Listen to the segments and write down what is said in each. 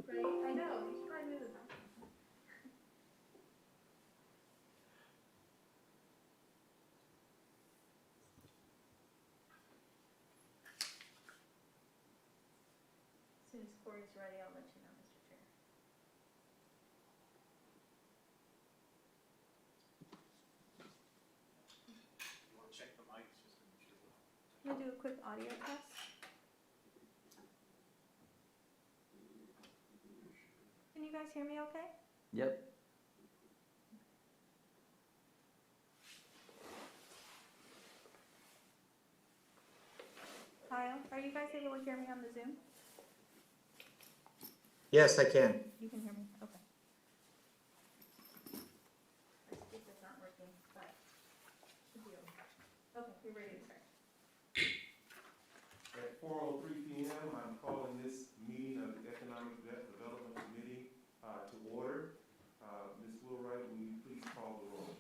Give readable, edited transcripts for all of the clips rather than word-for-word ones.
Right? I know. You should probably move it back. As soon as Corey's ready, I'll let you know, Mr. Chair. You want to check the mics just to make sure. I'm gonna do a quick audio test. Can you guys hear me okay? Yep. Kyle, are you guys able to hear me on the Zoom? Yes, I can. You can hear me? Okay. My speaker's not working, but should be okay. Okay, you're ready to start. At 4:03 p.m., I'm calling this meeting of the Economic Development Committee to order. Ms. Wheelwright, will you please call the roll?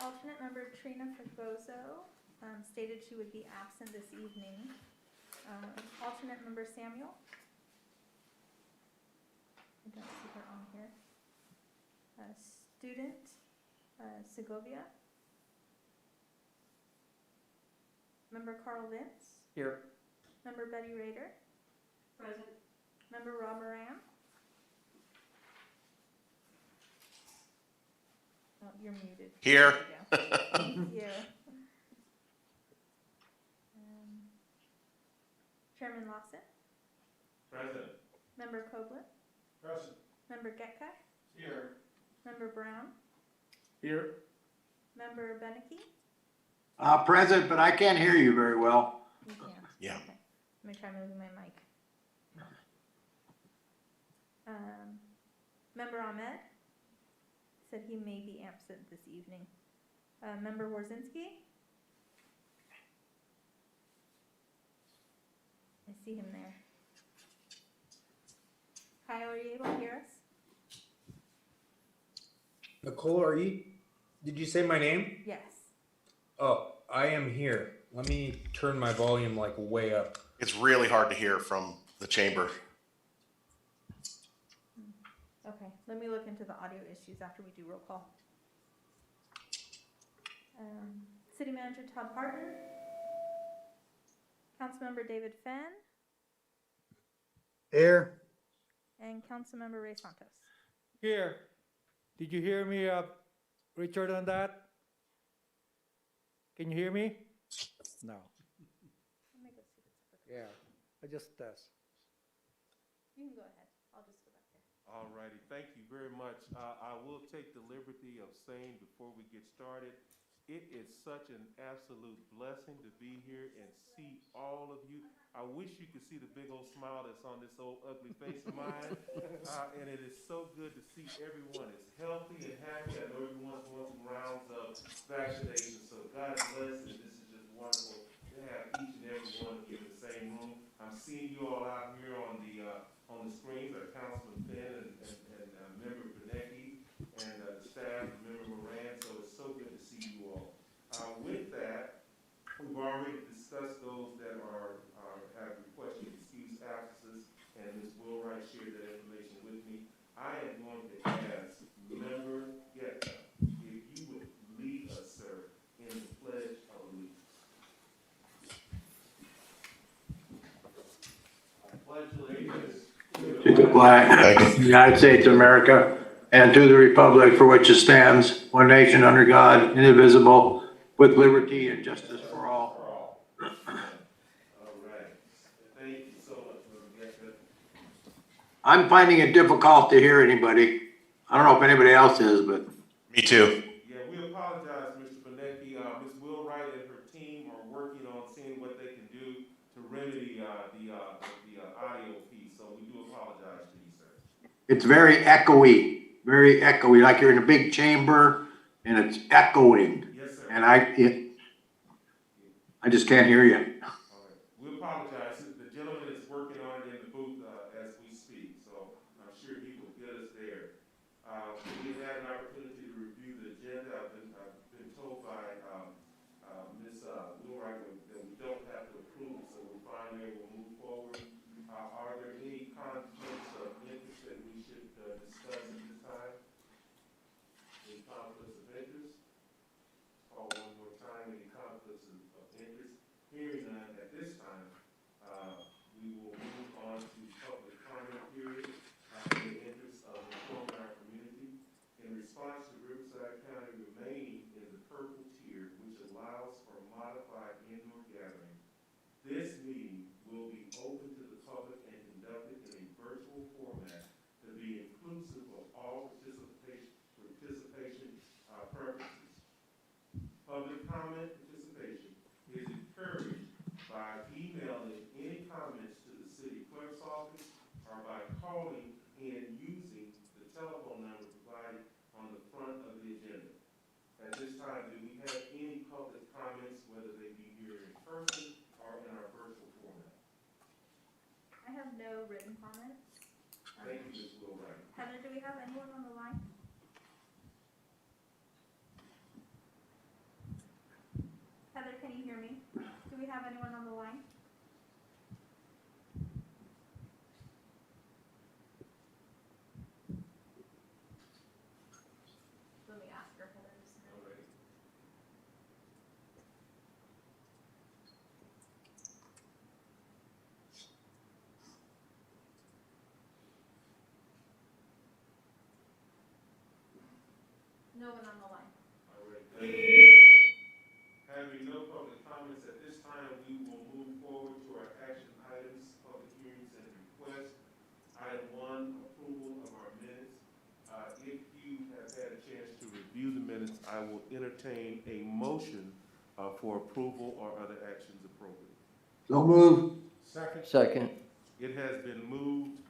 Alternate member Trina Fragoso stated she would be absent this evening. Alternate member Samuel. I don't see her on here. Student Segovia. Member Carl Vince. Here. Member Betty Rader. Present. Member Rob Moran. Oh, you're muted. Here. There you go. Thank you. Chairman Lawson. Present. Member Koblet. Present. Member Getka. Here. Member Brown. Here. Member Beneke. Present, but I can't hear you very well. You can. Yeah. Okay. Let me try moving my mic. Member Ahmed said he may be absent this evening. Member Warzinski. I see him there. Kyle, are you able to hear us? Nicole, did you say my name? Yes. Oh, I am here. Let me turn my volume like way up. It's really hard to hear from the chamber. Okay, let me look into the audio issues after we do roll call. City Manager Todd Parton. Councilmember David Fenn. Here. And Councilmember Ray Santos. Here. Did you hear me, Richard, on that? Can you hear me? No. Let me go see if it's working. Yeah. I just test. You can go ahead. I'll just go back there. All righty, thank you very much. I will take the liberty of saying before we get started, it is such an absolute blessing to be here and see all of you. I wish you could see the big old smile that's on this old ugly face of mine. And it is so good to see everyone is healthy and happy. I know everyone's going through rounds of vaccination, so God bless, and this is just wonderful to have each and every one of you in the same room. I'm seeing you all out here on the screens, our Councilman Finn and Member Benecki and the staff, and Member Moran, so it's so good to see you all. With that, we've already discussed those that have requested excused absences, and Ms. Wheelwright shared that information with me. I am going to ask Member Getta if you would lead us, sir, in the Pledge of Allegiance. I pledge allegiance To the flag of the United States of America and to the republic for which it stands, one nation under God, indivisible, with liberty and justice for all. All right. Thank you so much, Member Getta. I'm finding it difficult to hear anybody. I don't know if anybody else is, but Me too. Yeah, we apologize, Mr. Benecki. Ms. Wheelwright and her team are working on seeing what they can do to remedy the audio piece, so we do apologize to you, sir. it's very echoey, like you're in a big chamber and it's echoing. Yes, sir. And I just can't hear you. All right. We apologize. The gentleman is working on it in the booth as we speak, so I'm sure he will get us there. We had an opportunity to review the agenda. I've been told by Ms. Wheelwright that we don't have to approve it, so we're fine there. We'll move forward. Are there any calling in using the telephone number provided on the front of the agenda. At this time, do we have any public comments, whether they be here in person or in our virtual format? I have no written comments. Thank you, Ms. Wheelwright. Heather, do we have anyone on the line? Heather, can you hear me? Do we have anyone on the line? Let me ask her, Heather, just a minute. All right. No one on the line. All right, thank you. Having no public comments at this time, we will move forward to our action items, public hearings and requests. Item 1, approval of our minutes. If you have had a chance to review the minutes, I will entertain a motion for approval or other actions appropriate. So move. Second. It has been moved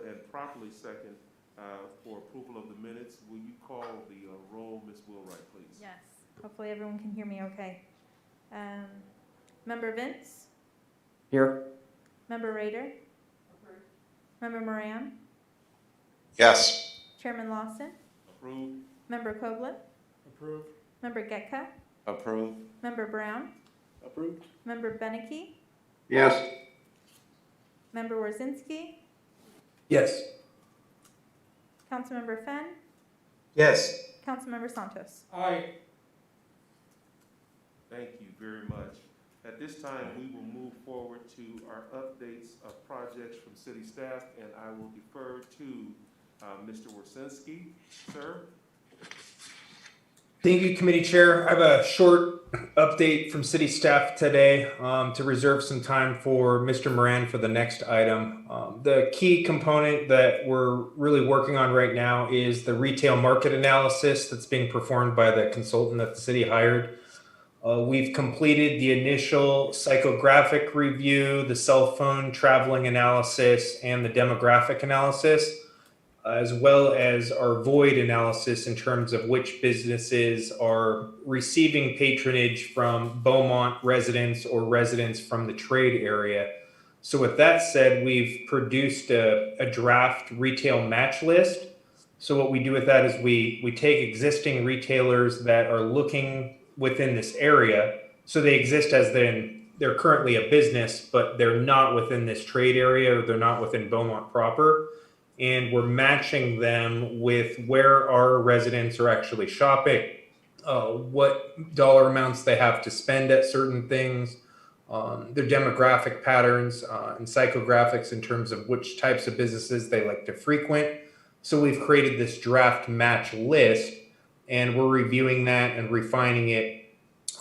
and properly second for approval of the minutes. Will you call the roll, Ms. Wheelwright, please? Yes, hopefully everyone can hear me okay. Member Vince? Here. Member Rader? Member Moran? Yes. Chairman Lawson? Approved? Member Kovler? Approved. Member Getka? Approved. Member Brown? Approved. Member Beneke? Yes. Member Warzinski? Yes. Councilmember Fenn? Yes. Councilmember Santos? Aye. Thank you very much. At this time, we will move forward to our updates of projects from city staff, and I will defer to Mr. Warsinski. Sir? Thank you, Committee Chair. I have a short update from City staff today to reserve some time for Mr. Moran for the next item. The key component that we're really working on right now is the retail market analysis that's being performed by the consultant that the city hired. We've completed the initial psychographic review, the cell phone traveling analysis, and the demographic analysis, as well as our void analysis in terms of which businesses are receiving patronage from Beaumont residents or residents from the trade area. So with that said, we've produced a draft retail match list. So what we do with that is we take existing retailers that are looking within this area. So they exist as they're currently a business, but they're not within this trade area, or they're not within Beaumont proper. And we're matching them with where our residents are actually shopping, what dollar amounts they have to spend at certain things, their demographic patterns and psychographics in terms of which types of businesses they like to frequent. So we've created this draft match list, and we're reviewing that and refining it.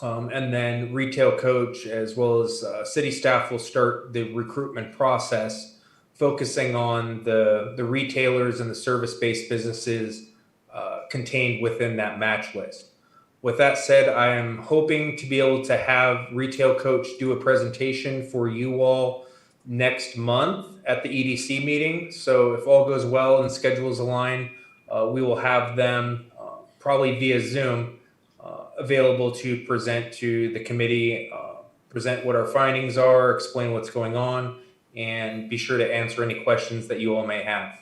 And then retail coach as well as city staff will start the recruitment process, focusing on the retailers and the service-based businesses contained within that match list. With that said, I am hoping to be able to have Retail Coach do a presentation for you all next month at the EDC meeting. So if all goes well and schedules align, we will have them probably via Zoom available to present to the committee, present what our findings are, explain what's going on, and be sure to answer any questions that you all may have.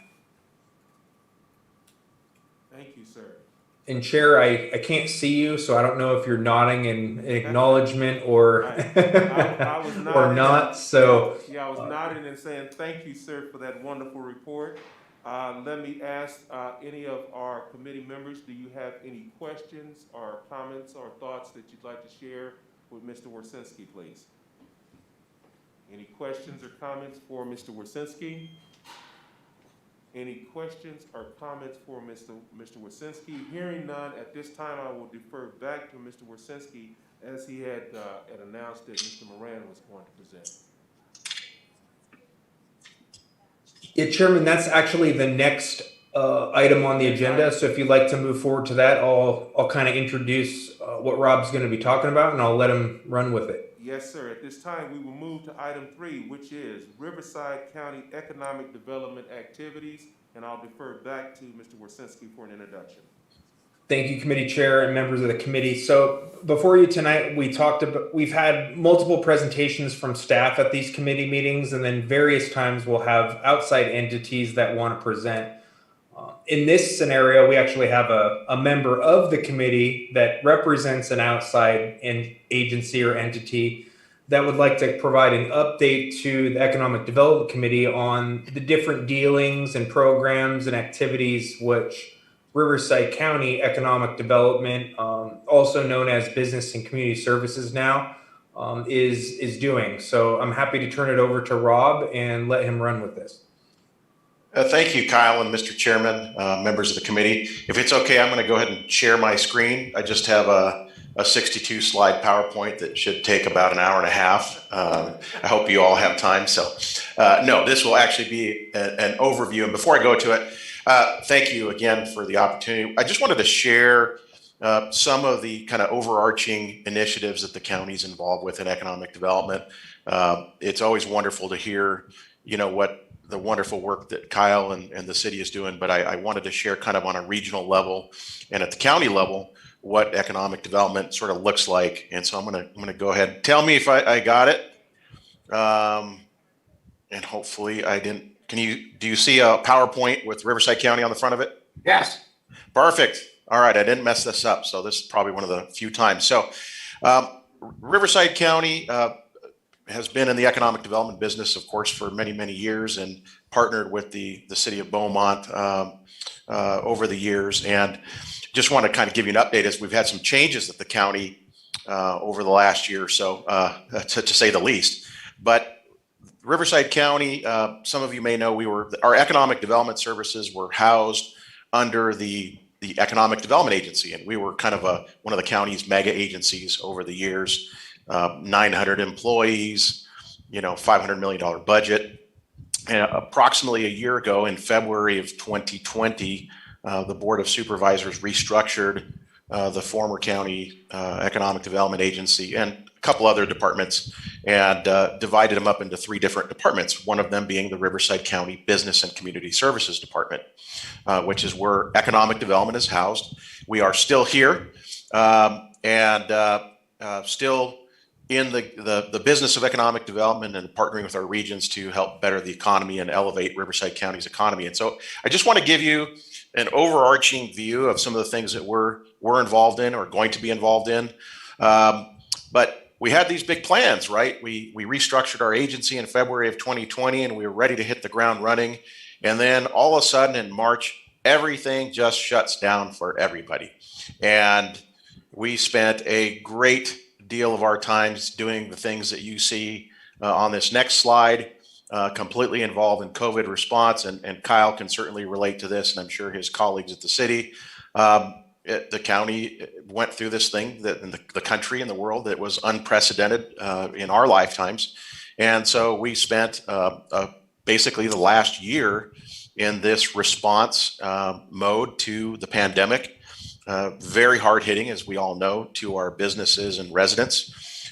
Thank you, sir. And Chair, I can't see you, so I don't know if you're nodding in acknowledgement or I was nodding. or not. So Yeah, I was nodding and saying thank you, sir, for that wonderful report. Let me ask any of our committee members, do you have any questions or comments or thoughts that you'd like to share with Mr. Warsinski, please? Any questions or comments for Mr. Warsinski? Any questions or comments for Mr. Warsinski? Hearing none, at this time I will defer back to Mr. Warsinski as he had announced that Mr. Moran was going to present. yeah, Chairman, that's actually the next item on the agenda. So if you'd like to move forward to that, I'll kind of introduce what Rob's going to be talking about, and I'll let him run with it. Yes, sir. At this time, we will move to item 3, which is Riverside County Economic Development Activities, and I'll defer back to Mr. Warsinski for an introduction. Thank you, committee chair and members of the committee. So before you tonight, we've had multiple presentations from staff at these committee meetings, and then various times we'll have outside entities that want to present. In this scenario, we actually have a member of the committee that represents an outside agency or entity that would like to provide an update to the Economic Development Committee on the different dealings and programs and activities which Riverside County Economic Development, also known as Business and Community Services now, is doing. So I'm happy to turn it over to Rob and let him run with this. Thank you, Kyle and Mr. Chairman, members of the committee. If it's okay, I'm going to go ahead and share my screen. I just have a 62 slide PowerPoint that should take about an hour and a half. I hope you all have time. So no, this will actually be an overview. And before I go to it, thank you again for the opportunity. I just wanted to share some of the kind of overarching initiatives that the county's involved with in economic development. It's always wonderful to hear, what the wonderful work that Kyle and the city is doing, but I wanted to share kind of on a regional level and at the county level what economic development sort of looks like. And so I'm gonna go ahead. Tell me if I got it. And hopefully I didn't. Do you see a PowerPoint with Riverside County on the front of it? Yes. Perfect. All right, I didn't mess this up, so this is probably one of the few times. So Riverside County has been in the economic development business, of course, for many, many years and partnered with the city of Beaumont over the years. And just want to kind of give you an update as we've had some changes at the county over the last year or so, to say the least. But Riverside County, some of you may know, our economic development services were housed under the Economic Development Agency, and we were kind of one of the county's mega agencies over the years. 900 employees, $500 million budget. And approximately a year ago, in February of 2020, the Board of Supervisors restructured the former county Economic Development Agency and a couple other departments and divided them up into 3 different departments, one of them being the Riverside County Business and Community Services Department, which is where economic development is housed. We are still here and still in the business of economic development and partnering with our regions to help better the economy and elevate Riverside County's economy. And so I just want to give you an overarching view of some of the things that we're involved in or going to be involved in. But we had these big plans, right? We restructured our agency in February of 2020 and we were ready to hit the ground running. And then all of a sudden in March, everything just shuts down for everybody. And we spent a great deal of our times doing the things that you see on this next slide, completely involved in COVID response. And Kyle can certainly relate to this, and I'm sure his colleagues at the city. The county went through this thing that in the country and the world that was unprecedented in our lifetimes. And so we spent basically the last year in this response mode to the pandemic. Very hard hitting, as we all know, to our businesses and residents.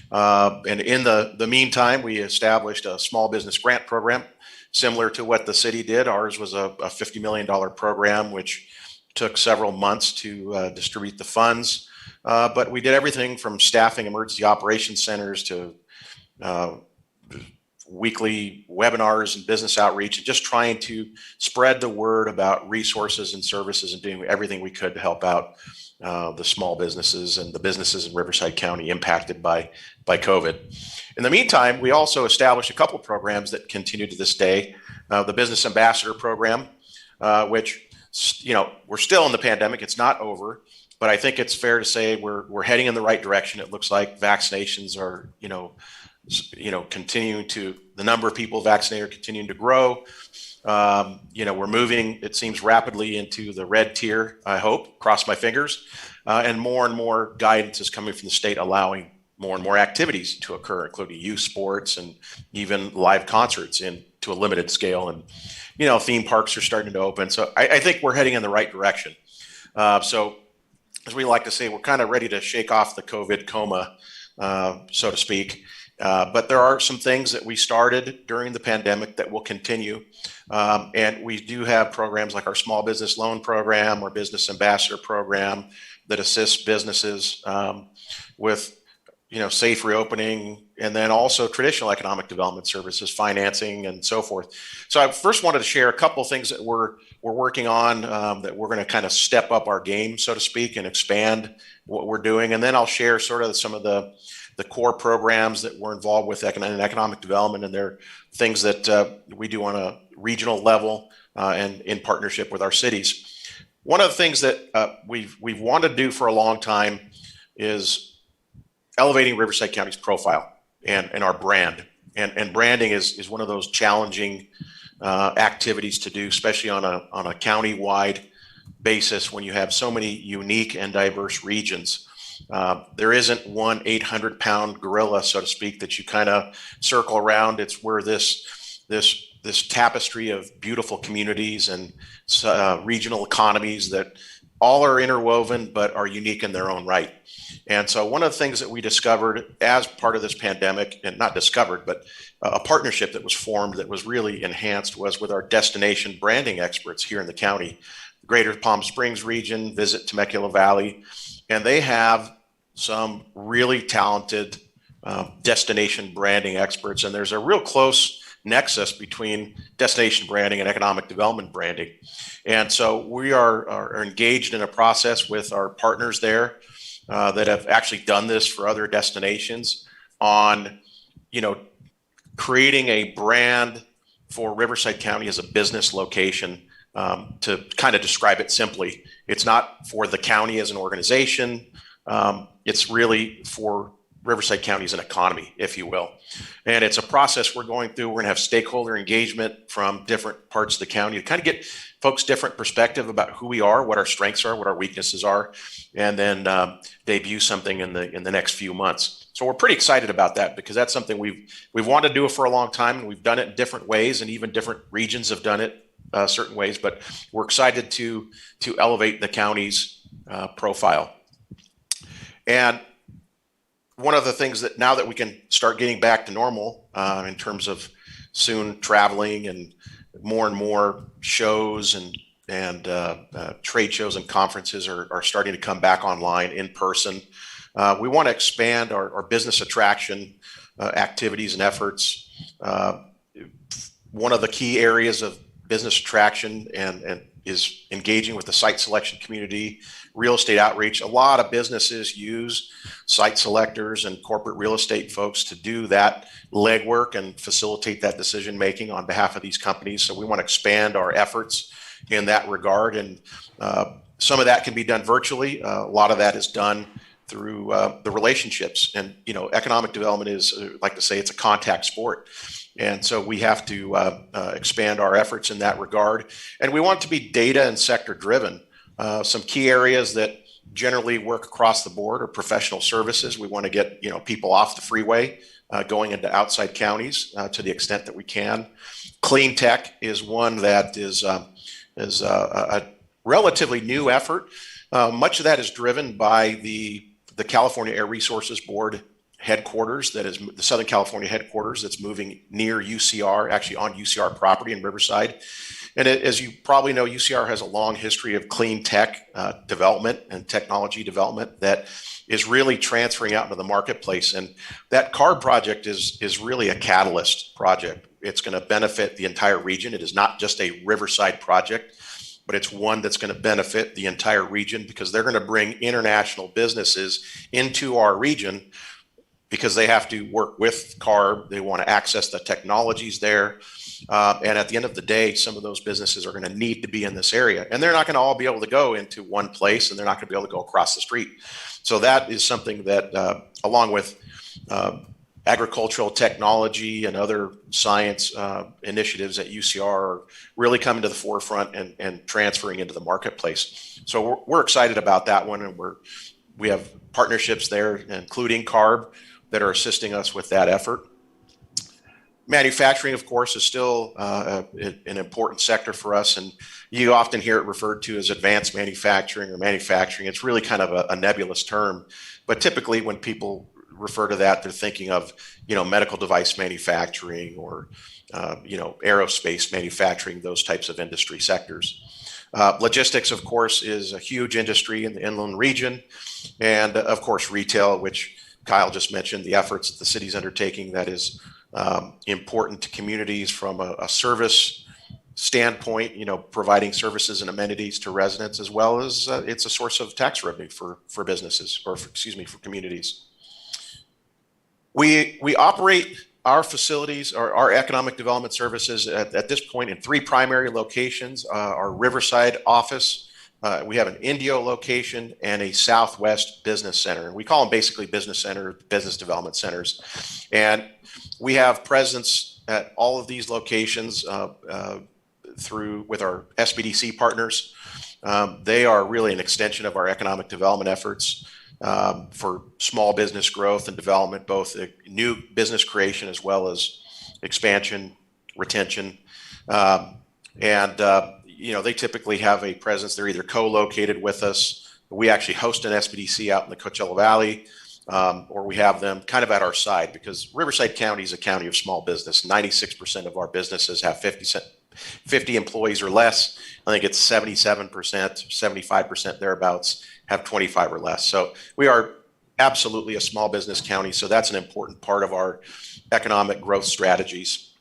And in the meantime, we established a small business grant program similar to what the city did. Ours was a $50 million program, which took several months to distribute the funds. But we did everything from staffing emergency operations centers to weekly webinars and business outreach, and just trying to spread the word about resources and services and doing everything we could to help out the small businesses and the businesses in Riverside County impacted by COVID. In the meantime, we also established a couple of programs that continue to this day. The Business Ambassador Program, which, we're still in the pandemic, it's not over, but I think it's fair to say we're heading in the right direction. It looks like vaccinations are, continuing the number of people vaccinated are continuing to grow. We're moving, it seems, rapidly into the red tier, I hope, cross my fingers. And more guidance is coming from the state, allowing more and more activities to occur, including youth sports and even live concerts to a limited scale. And, theme parks are starting to open. So I think we're heading in the right direction. So as we like to say, we're kind of ready to shake off the COVID coma, so to speak. But there are some things that we started during the pandemic that will continue. And we do have programs like our small business loan program or business ambassador program that assists businesses with safe reopening, and then also traditional economic development services, financing, and so forth. So I first wanted to share a couple of things that we're working on that we're going to kind of step up our game, so to speak, and expand what we're doing. And then I'll share sort of some of the core programs that we're involved with in economic development, and they're things that we do on a regional level and in partnership with our cities. One of the things that we've wanted to do for a long time is elevating Riverside County's profile and our brand. And branding is one of those challenging activities to do, especially on a county-wide basis when you have so many unique and diverse regions. There isn't one 800-pound gorilla, so to speak, that you kind of circle around. It's where this tapestry of beautiful communities and regional economies that all are interwoven but are unique in their own right. And so one of the things that we discovered as part of this pandemic, and not discovered, but a partnership that was formed that was really enhanced, was with our destination branding experts here in the county, the Greater Palm Springs region, Visit Temecula Valley, and they have some really talented destination branding experts. And there's a real close nexus between destination branding and economic development branding. And so we are engaged in a process with our partners there that have actually done this for other destinations on, creating a brand for Riverside County as a business location. To kind of describe it simply, it's not for the county as an organization. It's really for Riverside County as an economy, if you will. And it's a process we're going through. We're going to have stakeholder engagement from different parts of the county to kind of get folks different perspective about who we are, what our strengths are, what our weaknesses are, and then debut something in the next few months. So we're pretty excited about that because that's something we've wanted to do it for a long time, and we've done it in different ways, and even different regions have done it certain ways. But we're excited to elevate the county's profile. And one of the things that now that we can start getting back to normal in terms of soon traveling and more shows and trade shows and conferences are starting to come back online in person. We want to expand our business attraction activities and efforts. One of the key areas of business attraction and is engaging with the site selection community, real estate outreach. A lot of businesses use site selectors and corporate real estate folks to do that legwork and facilitate that decision making on behalf of these companies. So we want to expand our efforts in that regard. And some of that can be done virtually. A lot of that is done through the relationships. And, economic development is, like to say, it's a contact sport. And so we have to expand our efforts in that regard. And we want to be data and sector driven. Some key areas that generally work across the board are professional services. We want to get people off the freeway, going into outside counties to the extent that we can. Clean tech is one that is a relatively new effort. Much of that is driven by the California Air Resources Board headquarters, that is the Southern California headquarters, that's moving near UCR, actually on UCR property in Riverside. And as you probably know, UCR has a long history of clean tech development and technology development that is really transferring out into the marketplace. And that CARB project is really a catalyst project. It's going to benefit the entire region. It is not just a Riverside project, but it's one that's going to benefit the entire region because they're going to bring international businesses into our region because they have to work with CARB. They want to access the technologies there. And at the end of the day, some of those businesses are going to need to be in this area. And they're not going to all be able to go into one place, and they're not going to be able to go across the street. So that is something that, along with agricultural technology and other science initiatives at UCR, are really coming to the forefront and transferring into the marketplace. So we're excited about that one. And we have partnerships there, including CARB, that are assisting us with that effort. Manufacturing, of course, is still an important sector for us, and you often hear it referred to as advanced manufacturing or manufacturing. It's really kind of a nebulous term, but typically when people refer to that, they're thinking of, medical device manufacturing or, aerospace manufacturing, those types of industry sectors. Logistics, of course, is a huge industry in the inland region. And of course, retail, which Kyle just mentioned, the efforts that the city's undertaking that is important to communities from a service standpoint, providing services and amenities to residents, as well as it's a source of tax revenue for businesses, or for communities. We operate our facilities, our economic development services at this point in 3 primary locations. Our Riverside office, we have an Indio location and a Southwest business center. And we call them basically business development centers. And we have presence at all of these locations with our SBDC partners. They are really an extension of our economic development efforts for small business growth and development, both new business creation as well as expansion, retention. They typically have a presence. They're either co-located with us. We actually host an SBDC out in the Coachella Valley, or we have them kind of at our side, because Riverside County is a county of small business. 96% of our businesses have 50 employees or less. I think it's 77%, 75% thereabouts have 25 or less. So we are absolutely a small business county. So that's an important part of our economic growth strategies.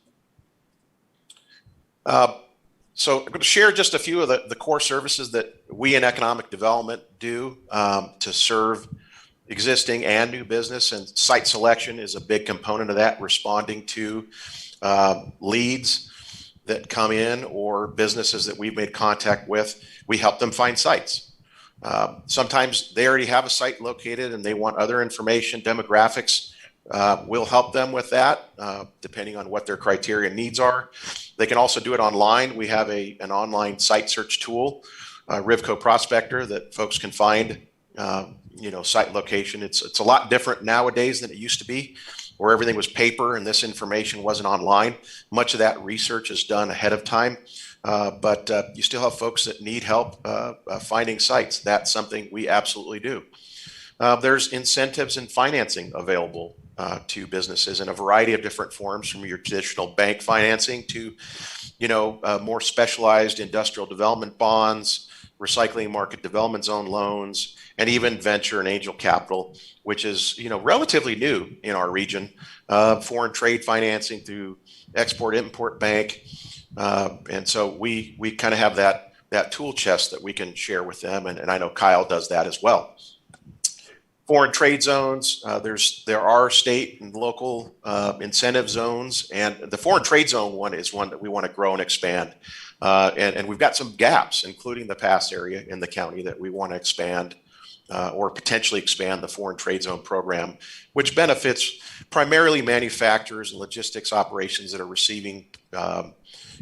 So I'm going to share just a few of the core services that we in economic development do to serve existing and new business, and site selection is a big component of that, responding to leads that come in or businesses that we've made contact with. We help them find sites. Sometimes they already have a site located and they want other information, demographics. We'll help them with that, depending on what their criteria and needs are. They can also do it online. We have an online site search tool, Rivco Prospector, that folks can find, site location. It's a lot different nowadays than it used to be, where everything was paper and this information wasn't online. Much of that research is done ahead of time, but you still have folks that need help finding sites. That's something we absolutely do. There's incentives and financing available to businesses in a variety of different forms, from your traditional bank financing to, more specialized industrial development bonds, recycling market development zone loans, and even venture and angel capital, which is, relatively new in our region. Foreign trade financing through Export-Import Bank. And so we kind of have that tool chest that we can share with them. And I know Kyle does that as well. Foreign trade zones, there are state and local incentive zones, and the foreign trade zone one is one that we want to grow and expand. And we've got some gaps, including the pass area in the county, that we want to expand or potentially expand the foreign trade zone program, which benefits primarily manufacturers and logistics operations that are receiving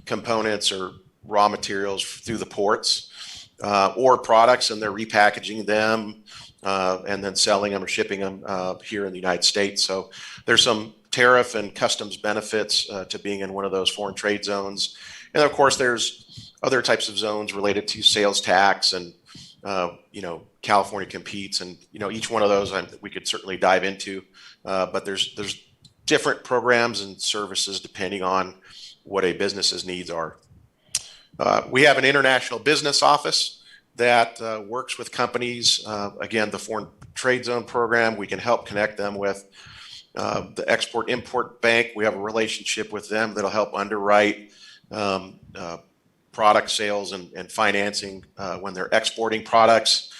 components or raw materials through the ports or products, and they're repackaging them and then selling them or shipping them here in the United States. So there's some tariff and customs benefits to being in one of those foreign trade zones. And of course, there's other types of zones related to sales tax and, California competes, and, each one of those we could certainly dive into. But there's different programs and services depending on what a business's needs are. We have an international business office that works with companies. Again, the foreign trade zone program, we can help connect them with the Export-Import Bank. We have a relationship with them that'll help underwrite product sales and financing when they're exporting products.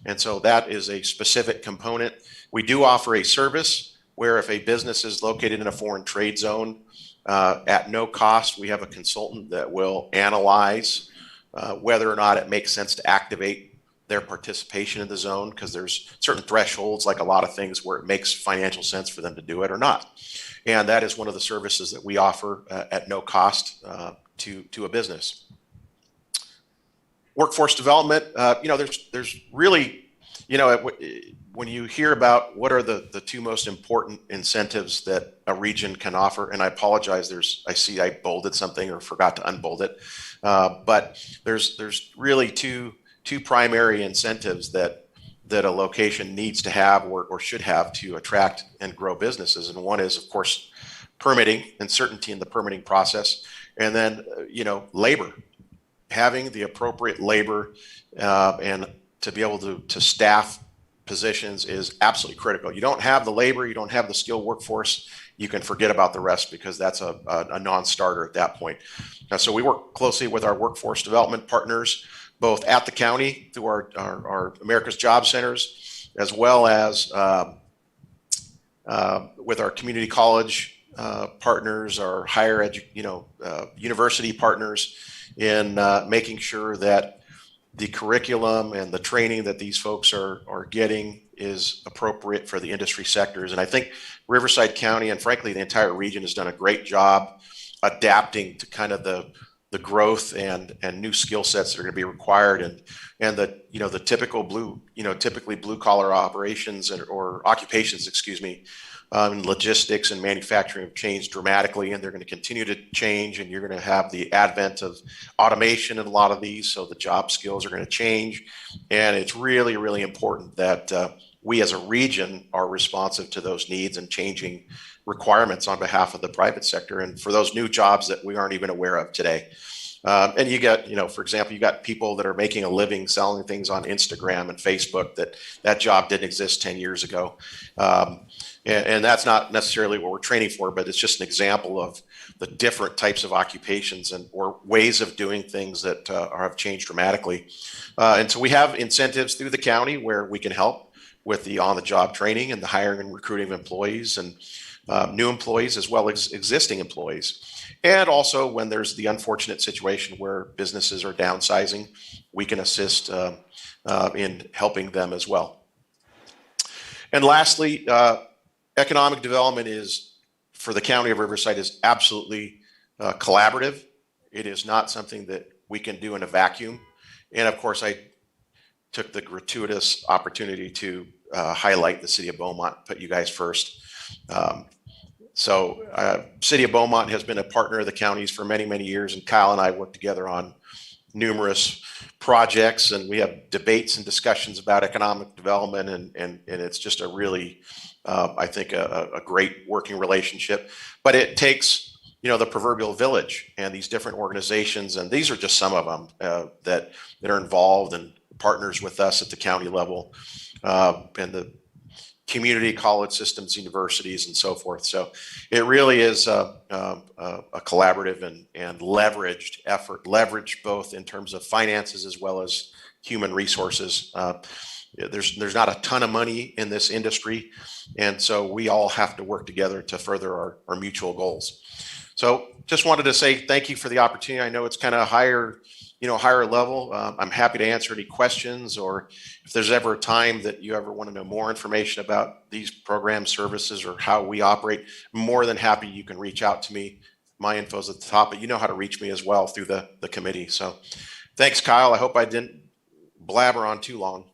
And so that is a specific component. We do offer a service where if a business is located in a foreign trade zone, at no cost, we have a consultant that will analyze whether or not it makes sense to activate their participation in the zone, because there's certain thresholds, like a lot of things, where it makes financial sense for them to do it or not. And that is one of the services that we offer at no cost to a business. Workforce development, there's really, when you hear about what are the two most important incentives that a region can offer, and I apologize, I see I bolded something or forgot to unbold it, but there's really two primary incentives that that a location needs to have or should have to attract and grow businesses. And one is, of course, permitting and certainty in the permitting process. And then, labor, having the appropriate labor and to be able to staff positions is absolutely critical. You don't have the labor, you don't have the skilled workforce, you can forget about the rest because that's a non-starter at that point. So we work closely with our workforce development partners, both at the county through our America's Job Centers, as well as with our community college partners, our higher university partners, in making sure that the curriculum and the training that these folks are getting is appropriate for the industry sectors. And I think Riverside County and frankly the entire region has done a great job adapting to kind of the growth and new skill sets that are going to be required, and the typical typically blue collar operations or occupations, in logistics and manufacturing have changed dramatically, and they're going to continue to change, and you're going to have the advent of automation in a lot of these, so the job skills are going to change. And it's really, really important that we as a region are responsive to those needs and changing requirements on behalf of the private sector and for those new jobs that we aren't even aware of today. And you got, for example, you got people that are making a living selling things on Instagram and Facebook that job didn't exist 10 years ago. And that's not necessarily what we're training for, but it's just an example of the different types of occupations or ways of doing things that have changed dramatically. And so we have incentives through the county where we can help with the on-the-job training and the hiring and recruiting of employees and new employees as well as existing employees. And also when there's the unfortunate situation where businesses are downsizing, we can assist in helping them as well. And lastly, economic development for the county of Riverside is absolutely collaborative. It is not something that we can do in a vacuum. And of course, I took the gratuitous opportunity to highlight the city of Beaumont, put you guys first. So city of Beaumont has been a partner of the county's for many, many years, and Kyle and I work together on numerous projects, and we have debates and discussions about economic development, and it's just a really, I think, a great working relationship. But it takes, the proverbial village and these different organizations, and these are just some of them that are involved and partners with us at the county level, and the community college systems, universities, and so forth. So it really is a collaborative and leveraged effort, leveraged both in terms of finances as well as human resources. There's not a ton of money in this industry, and so we all have to work together to further our mutual goals. So just wanted to say thank you for the opportunity. I know it's kind of higher level. I'm happy to answer any questions, or if there's ever a time that you ever want to know more information about these programs, services, or how we operate, I'm more than happy. You can reach out to me. My info's at the top, but you know how to reach me as well through the committee. So thanks, Kyle. I hope I didn't blabber on too long.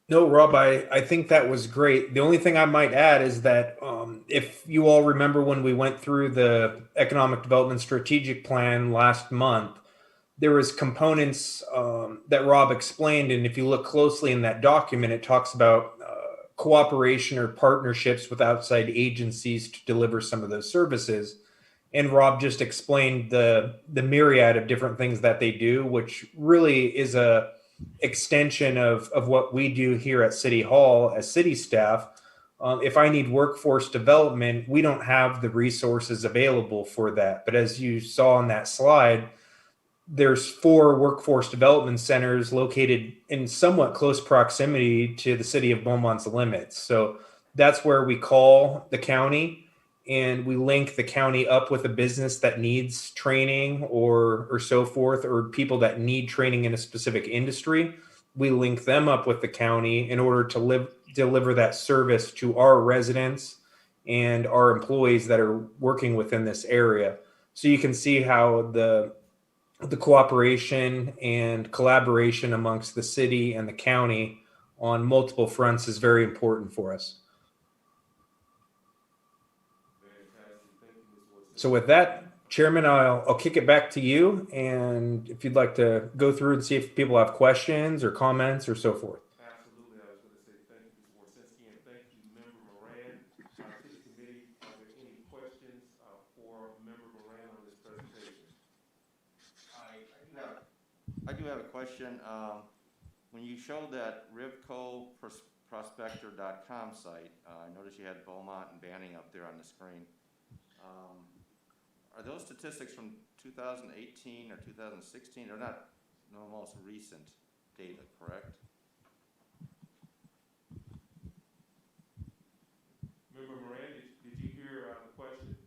No, Rob, I think that was great. The only thing I might add is that if you all remember when we went through the Economic Development Strategic Plan last month, there was components that Rob explained, and if you look closely in that document, it talks about cooperation or partnerships with outside agencies to deliver some of those services. And Rob just explained the myriad of different things that they do, which really is a extension of what we do here at City Hall as city staff. If I need workforce development, we don't have the resources available for that. But as you saw on that slide, there's 4 workforce development centers located in somewhat close proximity to the city of Beaumont's limits. So that's where we call the county, and we link the county up with a business that needs training or so forth, or people that need training in a specific industry. We link them up with the county in order to deliver that service to our residents and our employees that are working within this area. So you can see how the cooperation and collaboration amongst the city and the county on multiple fronts is very important for us. So with that, Chairman, I'll kick it back to you, and if you'd like to go through and see if people have questions or comments or so forth. I do have a question. When you showed that rivcoprospector.com site, I noticed you had Beaumont and Banning up there on the screen. Are those statistics from 2018 or 2016? They're not the most recent data, correct? Member Moran, did you hear the question?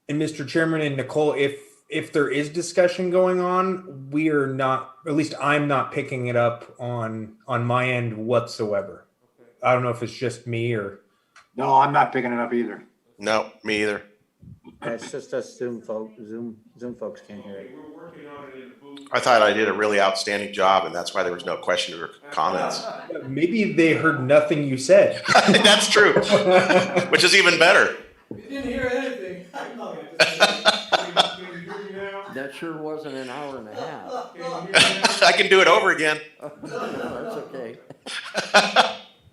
And Mr. Chairman and Nicole, if there is discussion going on, we are not, at least I'm not picking it up on my end whatsoever. Okay. I don't know if it's just me or. No, I'm not picking it up either. No, me either. It's just us Zoom folks can't hear Okay, it. we're working on it in the booth. I thought I did a really outstanding job, and that's why there was no question or comments. Maybe they heard nothing you said. That's true, which is even better. We didn't hear anything. Can you hear me now? That sure wasn't an hour and a half. Can you hear me now? I can do it over again. No, that's okay.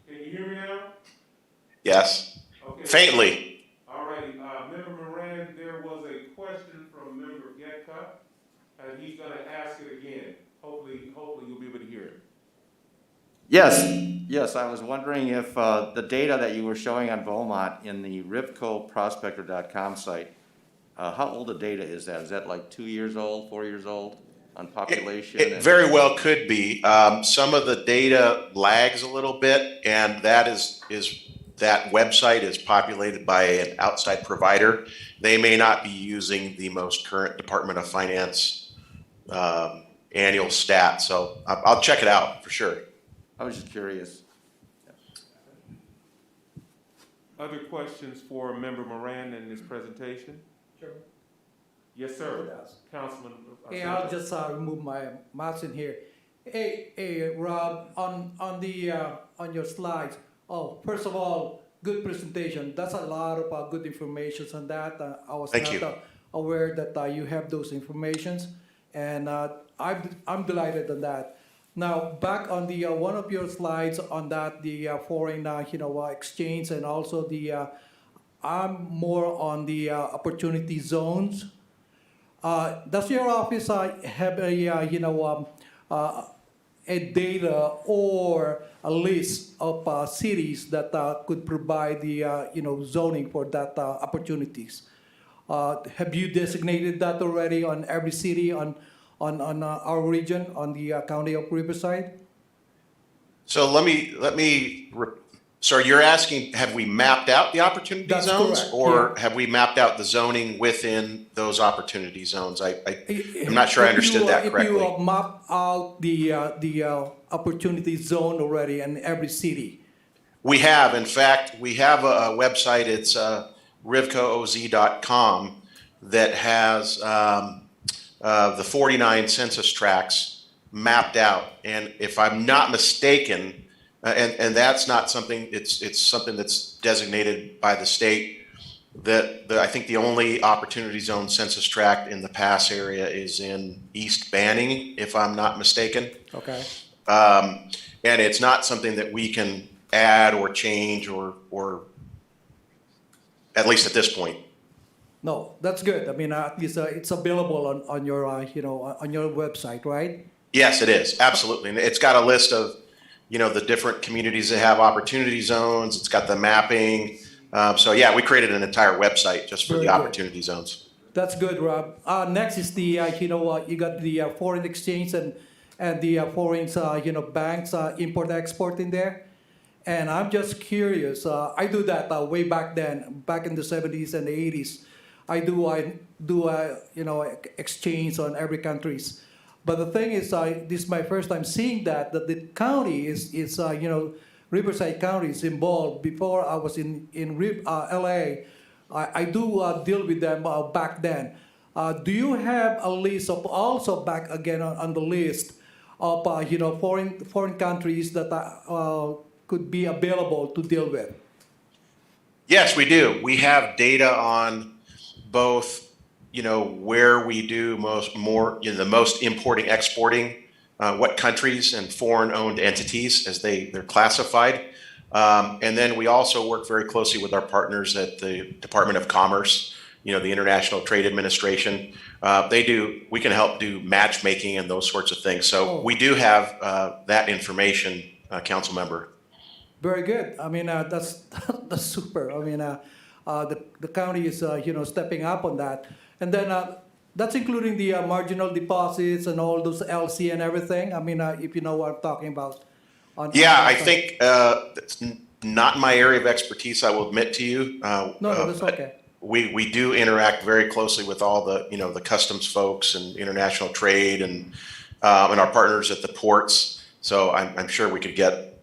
Can you hear me now? Yes, Okay. faintly. All righty, Member Moran, there was a question from Member Getka, and he's gonna ask it again. Hopefully you'll be able to hear it. Yes, I was wondering if the data that you were showing on Beaumont in the rivcoprospector.com site, how old the data is that? Is that like 2 years old, 4 years old on population? It very well could be. Some of the data lags a little bit, and that is that website is populated by an outside provider. They may not be using the most current Department of Finance annual stat, so I'll check it out for sure. I was just curious. Other questions for Member Moran in this presentation? Chairman? Yes, sir. Councilman. Hey, I'll just remove my mouse in here. Hey, Rob, on your slides. Oh, first of all, good presentation. That's a lot of good information on that. I was Thank not you. Aware that you have those informations, and I'm delighted on that. Now, back on the one of your slides on that, the foreign exchange, and also I'm more on the opportunity zones. Does your office have a data or a list of cities that could provide the zoning for that opportunities? Have you designated that already on every city on our region, on the county of Riverside? So let me. So you're asking, have we mapped out the opportunity That's zones, correct, or yeah. have we mapped out the zoning within those opportunity zones? I'm not sure I understood that correctly. If you map out the opportunity zone already in every city. We have, in fact, we have a website. It's rivcooz.com that has the 49 census tracts mapped out. And if I'm not mistaken, and that's not something, it's something that's designated by the state, that I think the only opportunity zone census tract in the pass area is in East Banning, if I'm not mistaken. Okay. And it's not something that we can add or change or at least at this point. No, that's good. I mean, at least it's available on your on your website, right? Yes, it is. Absolutely. And it's got a list of, the different communities that have opportunity zones. It's got the mapping. So yeah, we created an entire website just for Very the good. opportunity zones. That's good, Rob. Next is the you got the foreign exchange and the foreign banks import export in there. And I'm just curious. I do that way back then, back in the 70s and the 80s. I do exchange on every countries. But the thing is, this is my first time seeing that the county is Riverside County is involved. Before I was in LA, I do deal with them back then. Do you have a list of also back again on the list of foreign countries that could be available to deal with? Yes, we do. We have data on both, where we do the most importing, exporting, what countries and foreign-owned entities as they're classified. And then we also work very closely with our partners at the Department of Commerce, the International Trade Administration. We can help do matchmaking and those sorts of things. So we do have that information, council member. Very good. I mean, that's that's super. I mean, the county is stepping up on that, and then that's including the marginal deposits and all those LC and everything. I mean, if you know what I'm talking about. I think it's not my area of expertise. I will admit to you. No, that's okay. We do interact very closely with all the the customs folks and international trade and our partners at the ports. So I'm sure we could get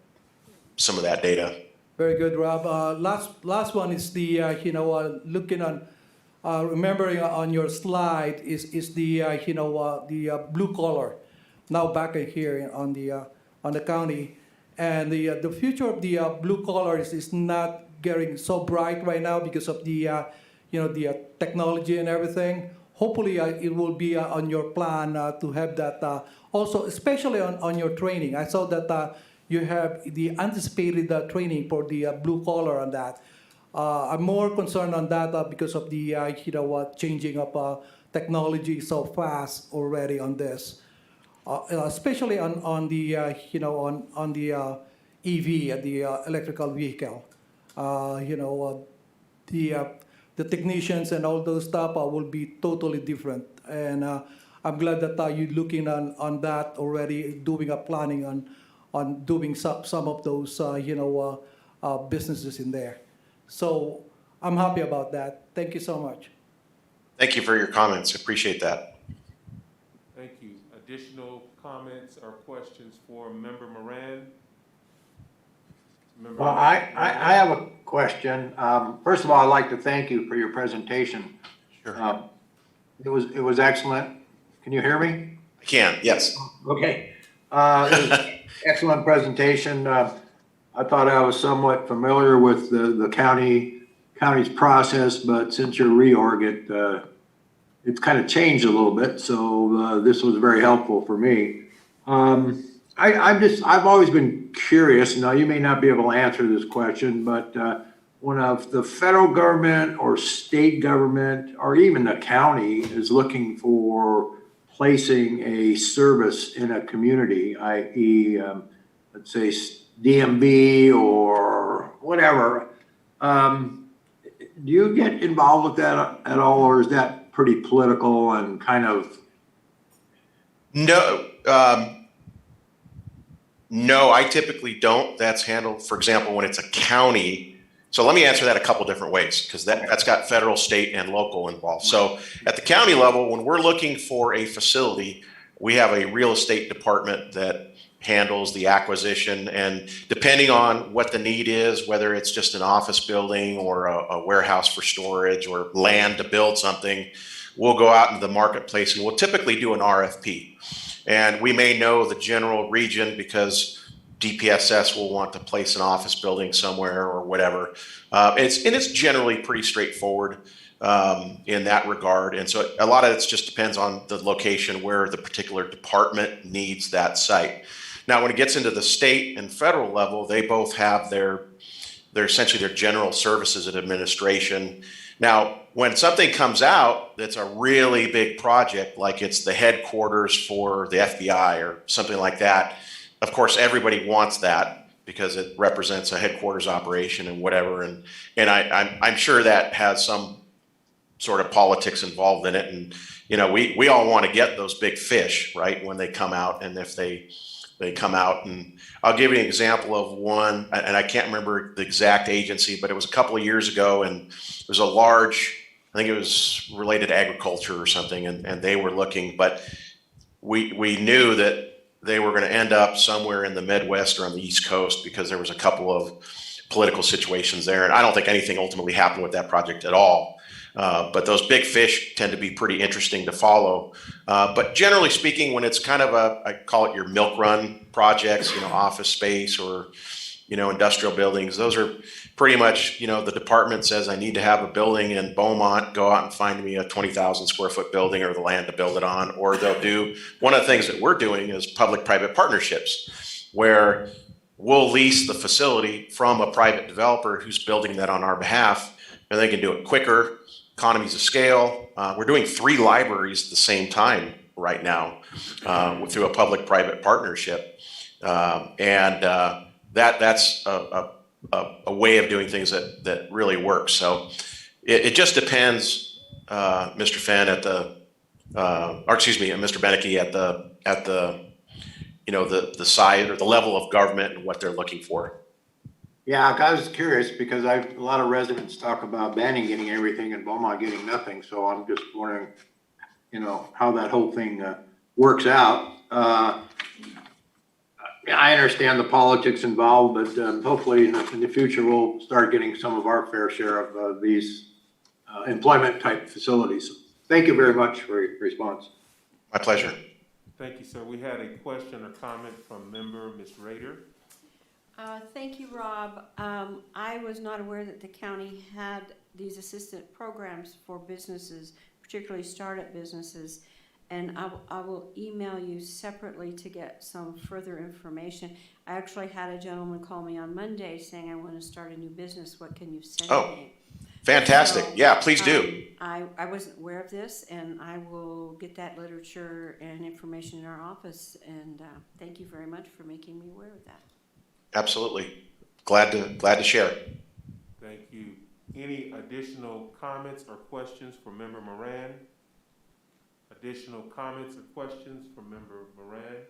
some of that data. Very good, Rob. Last one is the looking on remembering on your slide is the the blue collar. Now back here on the county, and the future of the blue collar is not getting so bright right now because of the the technology and everything. Hopefully, it will be on your plan to have that also, especially on your training. I saw that you have the anticipated training for the blue collar on that. I'm more concerned on that because of the changing of technology so fast already on this, especially on the on the EV, the electrical vehicle. The technicians and all those stuff will be totally different. And I'm glad that you're looking on that already, doing a planning on doing some of those businesses in there. So I'm happy about that. Thank you so much. Thank you for your comments. Appreciate that. Thank you. Additional comments or questions for Member Moran? Well, I have a question. First of all, I'd like to thank you for your presentation. Sure. It was excellent. Can you hear me? I can, yes. Okay. It was excellent presentation. I thought I was somewhat familiar with the county's process, but since your reorg, it's kind of changed a little bit. So this was very helpful for me. I've always been curious. Now, you may not be able to answer this question, but when the federal government or state government or even the county is looking for placing a service in a community, i.e., let's say DMV or whatever, do you get involved with that at all, or is that pretty political and kind of? No. No, I typically don't. That's handled, for example, when it's a county. So let me answer that a couple different ways, because that's got federal, state, and local involved. So at the county level, when we're looking for a facility, we have a real estate department that handles the acquisition, and depending on what the need is, whether it's just an office building or a warehouse for storage or land to build something, we'll go out into the marketplace and we'll typically do an RFP. And we may know the general region because DPSS will want to place an office building somewhere or whatever. It's generally pretty straightforward in that regard. And so a lot of it just depends on the location where the particular department needs that site. Now, when it gets into the state and federal level, they both have their essentially their general services and administration. Now, when something comes out that's a really big project, like it's the headquarters for the FBI or something like that, of course, everybody wants that because it represents a headquarters operation and whatever. And I'm sure that has some sort of politics involved in it. And, we all want to get those big fish, right, when they come out. And if they come out, and I'll give you an example of one, and I can't remember the exact agency, but it was a couple of years ago, and it was a large, I think it was related to agriculture or something, and they were looking, but we knew that they were going to end up somewhere in the Midwest or on the East Coast because there was a couple of political situations there, and I don't think anything ultimately happened with that project at all. But those big fish tend to be pretty interesting to follow. But generally speaking, when it's kind of I call it your milk run projects, office space or, industrial buildings, those are pretty much, the department says, I need to have a building in Beaumont, go out and find me a 20,000 square foot building or the land to build it on. Or they'll do, one of the things that we're doing is public-private partnerships, where we'll lease the facility from a private developer who's building that on our behalf, and they can do it quicker. economies of scale. We're doing 3 libraries at the same time right now through a public-private partnership. That's a way of doing things that really works. So it just depends, Mr. Fenn, Mr. Beneke at the size or the level of government and what they're looking for. Yeah, I was curious because a lot of residents talk about Banning getting everything and Beaumont getting nothing. So I'm just wondering, how that whole thing works out. I understand the politics involved, but hopefully in the future, we'll start getting some of our fair share of these employment type facilities. Thank you very much for your response. My pleasure. Thank you, sir. We had a question or comment from member Ms. Rader. Thank you, Rob. I was not aware that the county had these assistant programs for businesses, particularly startup businesses. And I will email you separately to get some further information. I actually had a gentleman call me on Monday saying, I want to start a new business. What can you send me? Fantastic. So, yeah, please do. I wasn't aware of this, and I will get that literature and information in our office. And thank you very much for making me aware of that. Absolutely. Glad to share. Thank you. Any additional comments or questions for Member Moran? Additional comments or questions from Member Moran?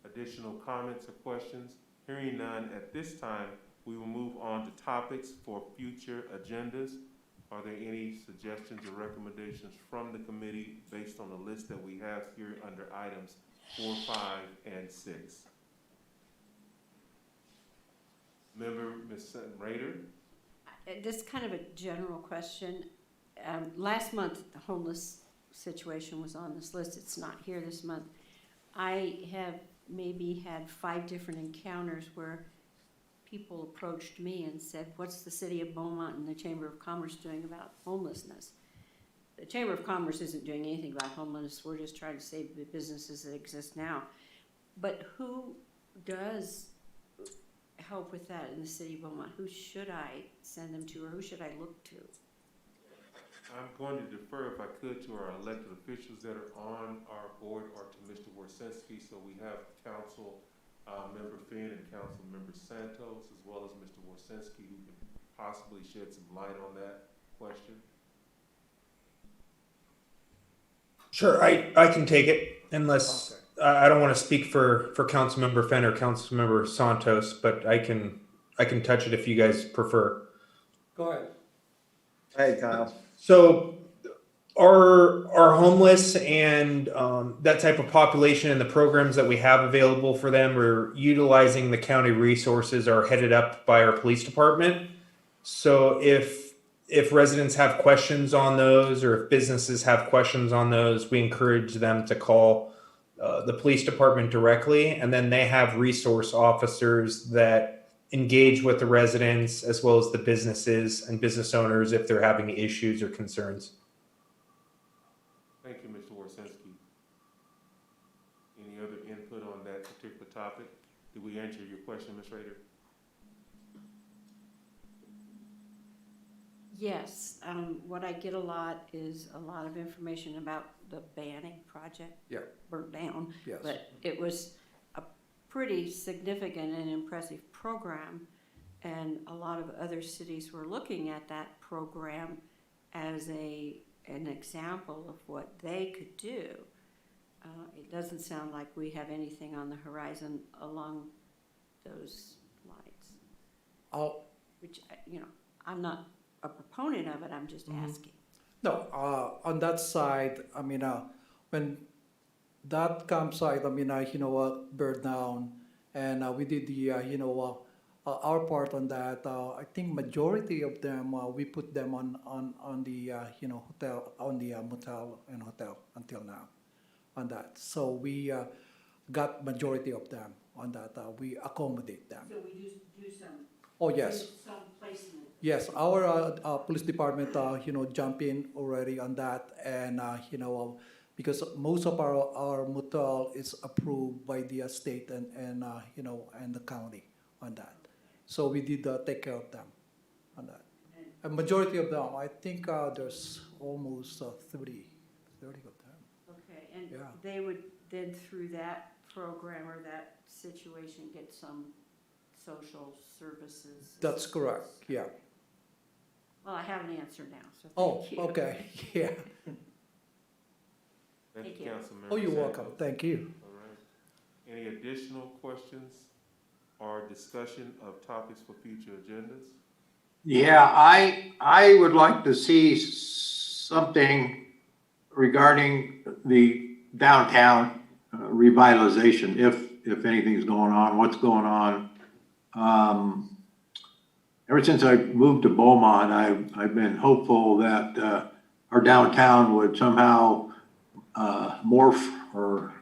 Additional comments or questions? Hearing none at this time, we will move on to topics for future agendas. Are there any suggestions or recommendations from the committee based on the list that we have here under items 4, 5, and 6? Member Ms. Rader? This is kind of a general question. Last month, the homeless situation was on this list. It's not here this month. I have maybe had 5 different encounters where people approached me and said, what's the city of Beaumont and the Chamber of Commerce doing about homelessness? The Chamber of Commerce isn't doing anything about homelessness. We're just trying to save the businesses that exist now. But who does help with that in the city of Beaumont? Who should I send them to, or who should I look to? I'm going to defer, if I could, to our elected officials that are on our board or to Mr. Worsinski. So we have Council Member Finn and Council Member Santos, as well as Mr. Worsinski, who can possibly shed some light on that question. Sure, I can take it unless I don't want to speak for Councilmember Fenn or Councilmember Santos, but I can touch it if you guys prefer. Go ahead. Hey, Kyle. So our homeless and that type of population and the programs that we have available for them are utilizing the county resources are headed up by our police department. So if residents have questions on those or if businesses have questions on those, we encourage them to call the police department directly, and then they have resource officers that engage with the residents as well as the businesses and business owners if they're having issues or concerns. Thank you, Mr. Worsinski. Any other input on that particular topic? Did we answer your question, Ms. Rader? Yes, what I get a lot is a lot of information about the Banning project. Yeah. Burnt down. Yes. But it was a pretty significant and impressive program, and a lot of other cities were looking at that program as an example of what they could do. It doesn't sound like we have anything on the horizon along those lines. Which, I'm not a proponent of it, I'm just asking. No, on that side, when that campsite, burned down, and we did the, our part on that. I think majority of them, we put them on the, hotel, on the motel and hotel until now, on that. So we got majority of them on that. We accommodate them. So we do some. Oh yes. Some placement. Yes, our police department, jump in already on that, and because most of our motel is approved by the state and the county on that, so we did take care of them on that. And A majority of them, I think there's almost 30 of them. Okay, and Yeah. they would then through that program or that situation get some social services? That's correct, yeah. Well, I have an answer now, so Oh, thank you. okay, yeah. Thank Thank you, you. Councilmember. Oh, you're Santos. welcome, thank you. All right. Any additional questions or discussion of topics for future agendas? Yeah, I would like to see something regarding the downtown revitalization, if anything's going on, what's going on. Ever since I moved to Beaumont, I've been hopeful that our downtown would somehow morph or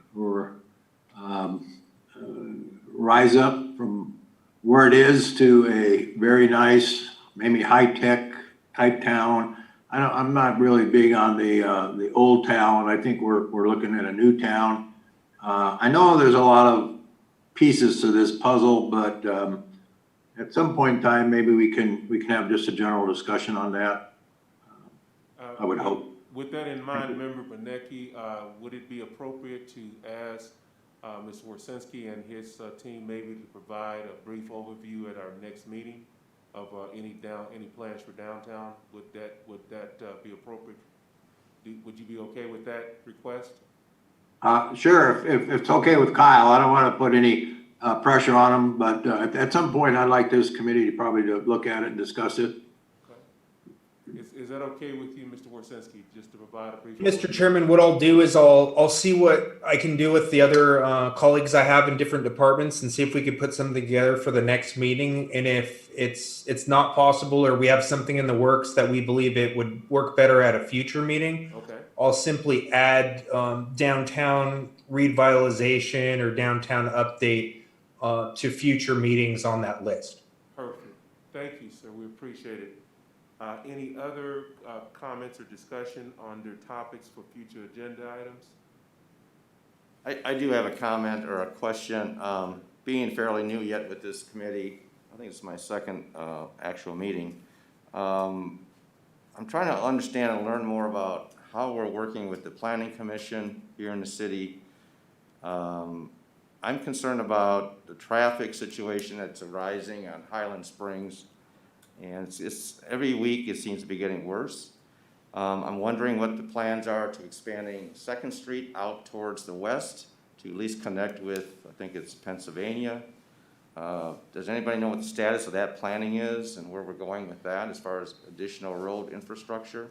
rise up from where it is to a very nice, maybe high-tech type town. I'm not really big on the old town. I think we're looking at a new town. I know there's a lot of pieces to this puzzle, but at some point in time, maybe we can have just a general discussion on that. I would hope. With that in mind, Member Benecki, would it be appropriate to ask Mr. Warsinski and his team maybe to provide a brief overview at our next meeting of any plans for downtown? Would that be appropriate? Would you be okay with that request? Sure, if it's okay with Kyle. I don't want to put any pressure on him, but at some point, I'd like this committee to probably look at it and discuss it. Is that okay with you, Mr. Warsinski, just to provide a brief? Mr. Chairman, what I'll do is I'll see what I can do with the other colleagues I have in different departments and see if we could put something together for the next meeting. And if it's not possible or we have something in the works that we believe it would work better at a future meeting, Okay. I'll simply add downtown revitalization or downtown update to future meetings on that list. Perfect. Thank you, sir. We appreciate it. Any other comments or discussion under topics for future agenda items? I do have a comment or a question. Being fairly new yet with this committee, I think it's my second actual meeting. I'm trying to understand and learn more about how we're working with the Planning Commission here in the city. I'm concerned about the traffic situation that's arising on Highland Springs. And it's every week it seems to be getting worse. I'm wondering what the plans are to expanding 2nd Street out towards the west to at least connect with, I think it's Pennsylvania. Does anybody know what the status of that planning is and where we're going with that as far as additional road infrastructure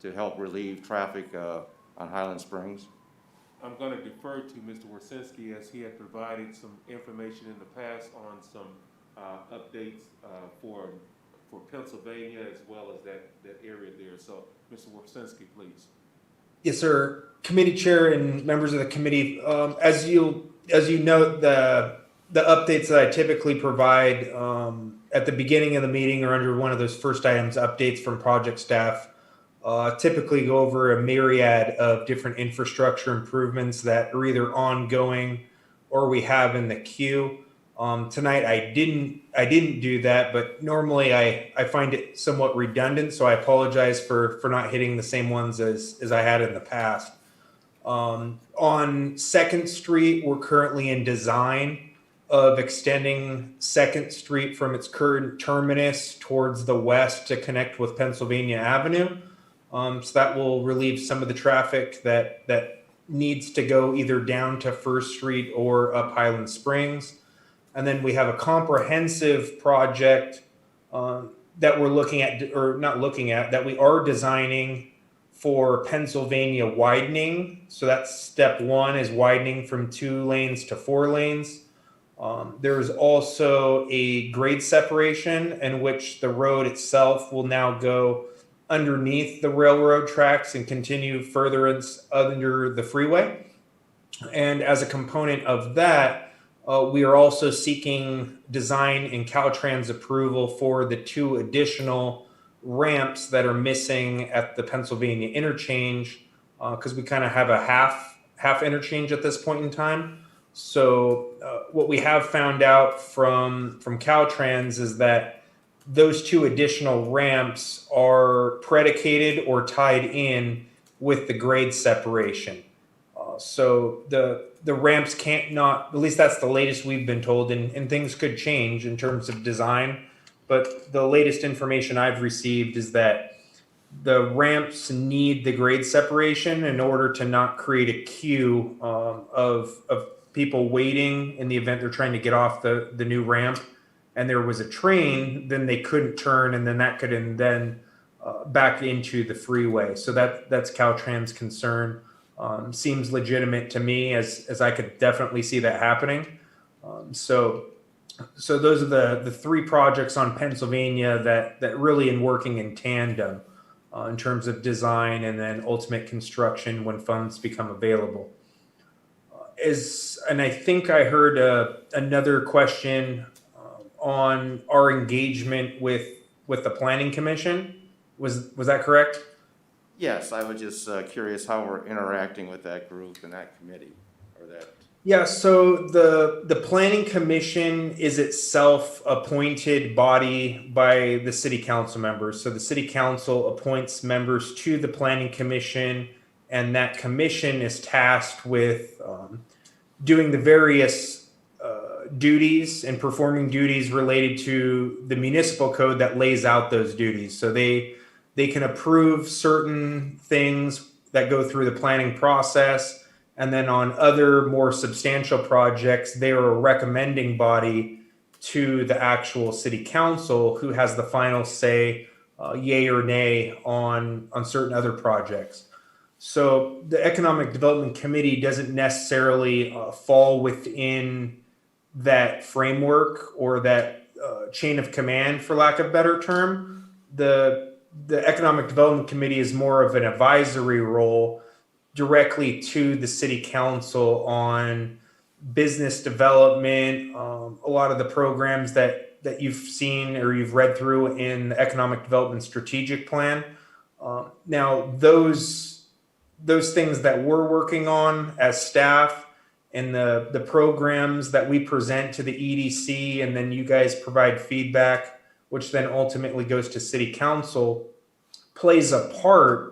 to help relieve traffic on Highland Springs? I'm going to defer to Mr. Warsinski as he had provided some information in the past on some updates for Pennsylvania as well as that area there. So, Mr. Warsinski, please. Yes, sir. Committee chair and members of the committee, as you note, the updates that I typically provide at the beginning of the meeting or under one of those first items, updates from project staff, typically go over a myriad of different infrastructure improvements that are either ongoing or we have in the queue. Tonight I didn't do that, but normally I find it somewhat redundant, so I apologize for not hitting the same ones as I had in the past. On 2nd Street, we're currently in design of extending 2nd Street from its current terminus towards the west to connect with Pennsylvania Avenue. So that will relieve some of the traffic that needs to go either down to 1st Street or up Highland Springs. And then we have a comprehensive project that we're looking at, or not looking at, that we are designing for Pennsylvania widening. So that's step one, is widening from 2 lanes to 4 lanes. There's also a grade separation in which the road itself will now go underneath the railroad tracks and continue further under the freeway. And as a component of that, we are also seeking design and Caltrans approval for the 2 additional ramps that are missing at the Pennsylvania interchange, because we kind of have a half interchange at this point in time. So what we have found out from Caltrans is that those two additional ramps are predicated or tied in with the grade separation. So the ramps can't not, at least that's the latest we've been told, and things could change in terms of design. But the latest information I've received is that the ramps need the grade separation in order to not create a queue of people waiting in the event they're trying to get off the new ramp and there was a train, then they couldn't turn, and then that could then back into the freeway. So that's Caltrans' concern. Seems legitimate to me, as I could definitely see that happening. So those are the three projects on Pennsylvania that really in working in tandem in terms of design and then ultimate construction when funds become available. And I think I heard another question on our engagement with the Planning Commission. Was that correct? Yes, I was just curious how we're interacting with that group and that committee, or that. Yeah, so the Planning Commission is itself appointed body by the city council members. So the city council appoints members to the Planning Commission, and that commission is tasked with doing the various duties and performing duties related to the municipal code that lays out those duties. So they can approve certain things that go through the planning process, and then on other more substantial projects, they are a recommending body to the actual city council, who has the final say, yay or nay on certain other projects. So the Economic Development Committee doesn't necessarily fall within that framework or that chain of command, for lack of a better term. The Economic Development Committee is more of an advisory role directly to the city council on business development, a lot of the programs that you've seen or you've read through in the Economic Development Strategic Plan. Now, those things that we're working on as staff and the programs that we present to the EDC, and then you guys provide feedback, which then ultimately goes to city council, plays a part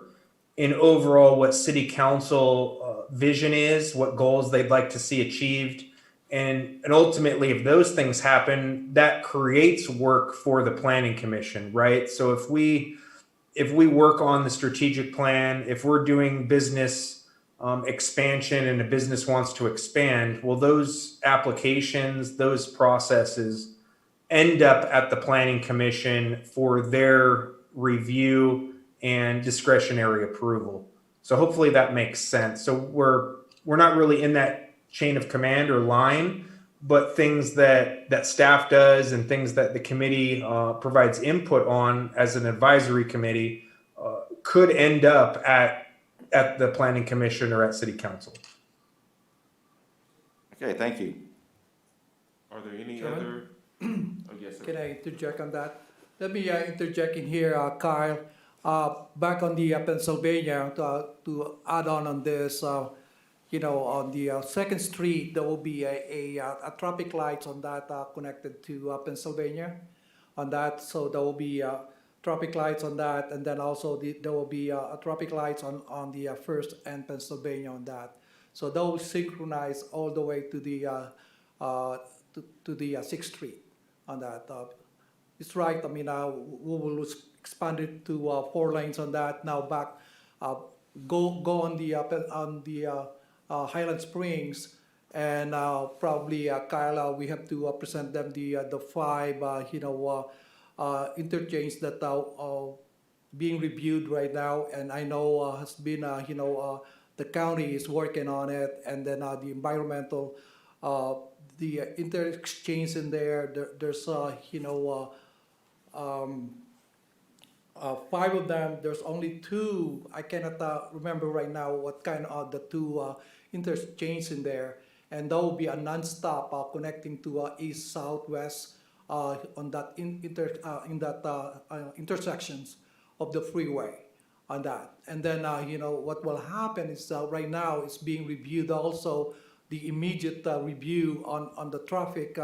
in overall what city council vision is, what goals they'd like to see achieved. And ultimately, if those things happen, that creates work for the Planning Commission, right? So if we work on the strategic plan, if we're doing business expansion and a business wants to expand, well, those applications, those processes end up at the Planning Commission for their review and discretionary approval. So hopefully that makes sense. So we're not really in that chain of command or line, but things that staff does and things that the committee provides input on as an advisory committee could end up at the Planning Commission or at City Council. Okay, thank you. Are there any John? other? Oh, yes, sir. Can I interject on that? Let me interject in here, Kyle. Back on the Pennsylvania, to add on this, on the 2nd Street, there will be a traffic lights on that connected to Pennsylvania on that. So there will be traffic lights on that, and then also there will be traffic lights on the 1st and Pennsylvania on that. So those synchronize all the way to the 6th Street on that. It's right. I mean, we will expand it to 4 lanes on that. Now back, go on the Highland Springs, and probably Kyle, we have to present them the 5 interchange that are being reviewed right now, and I know has been the county is working on it, and then the environmental the interchange in there's 5 of them. There's only 2. I cannot remember right now what kind of the 2 interchange in there, and that will be a non-stop connecting to east, south, west on that intersections of the freeway on that. And then what will happen is right now it's being reviewed also the immediate review on the traffic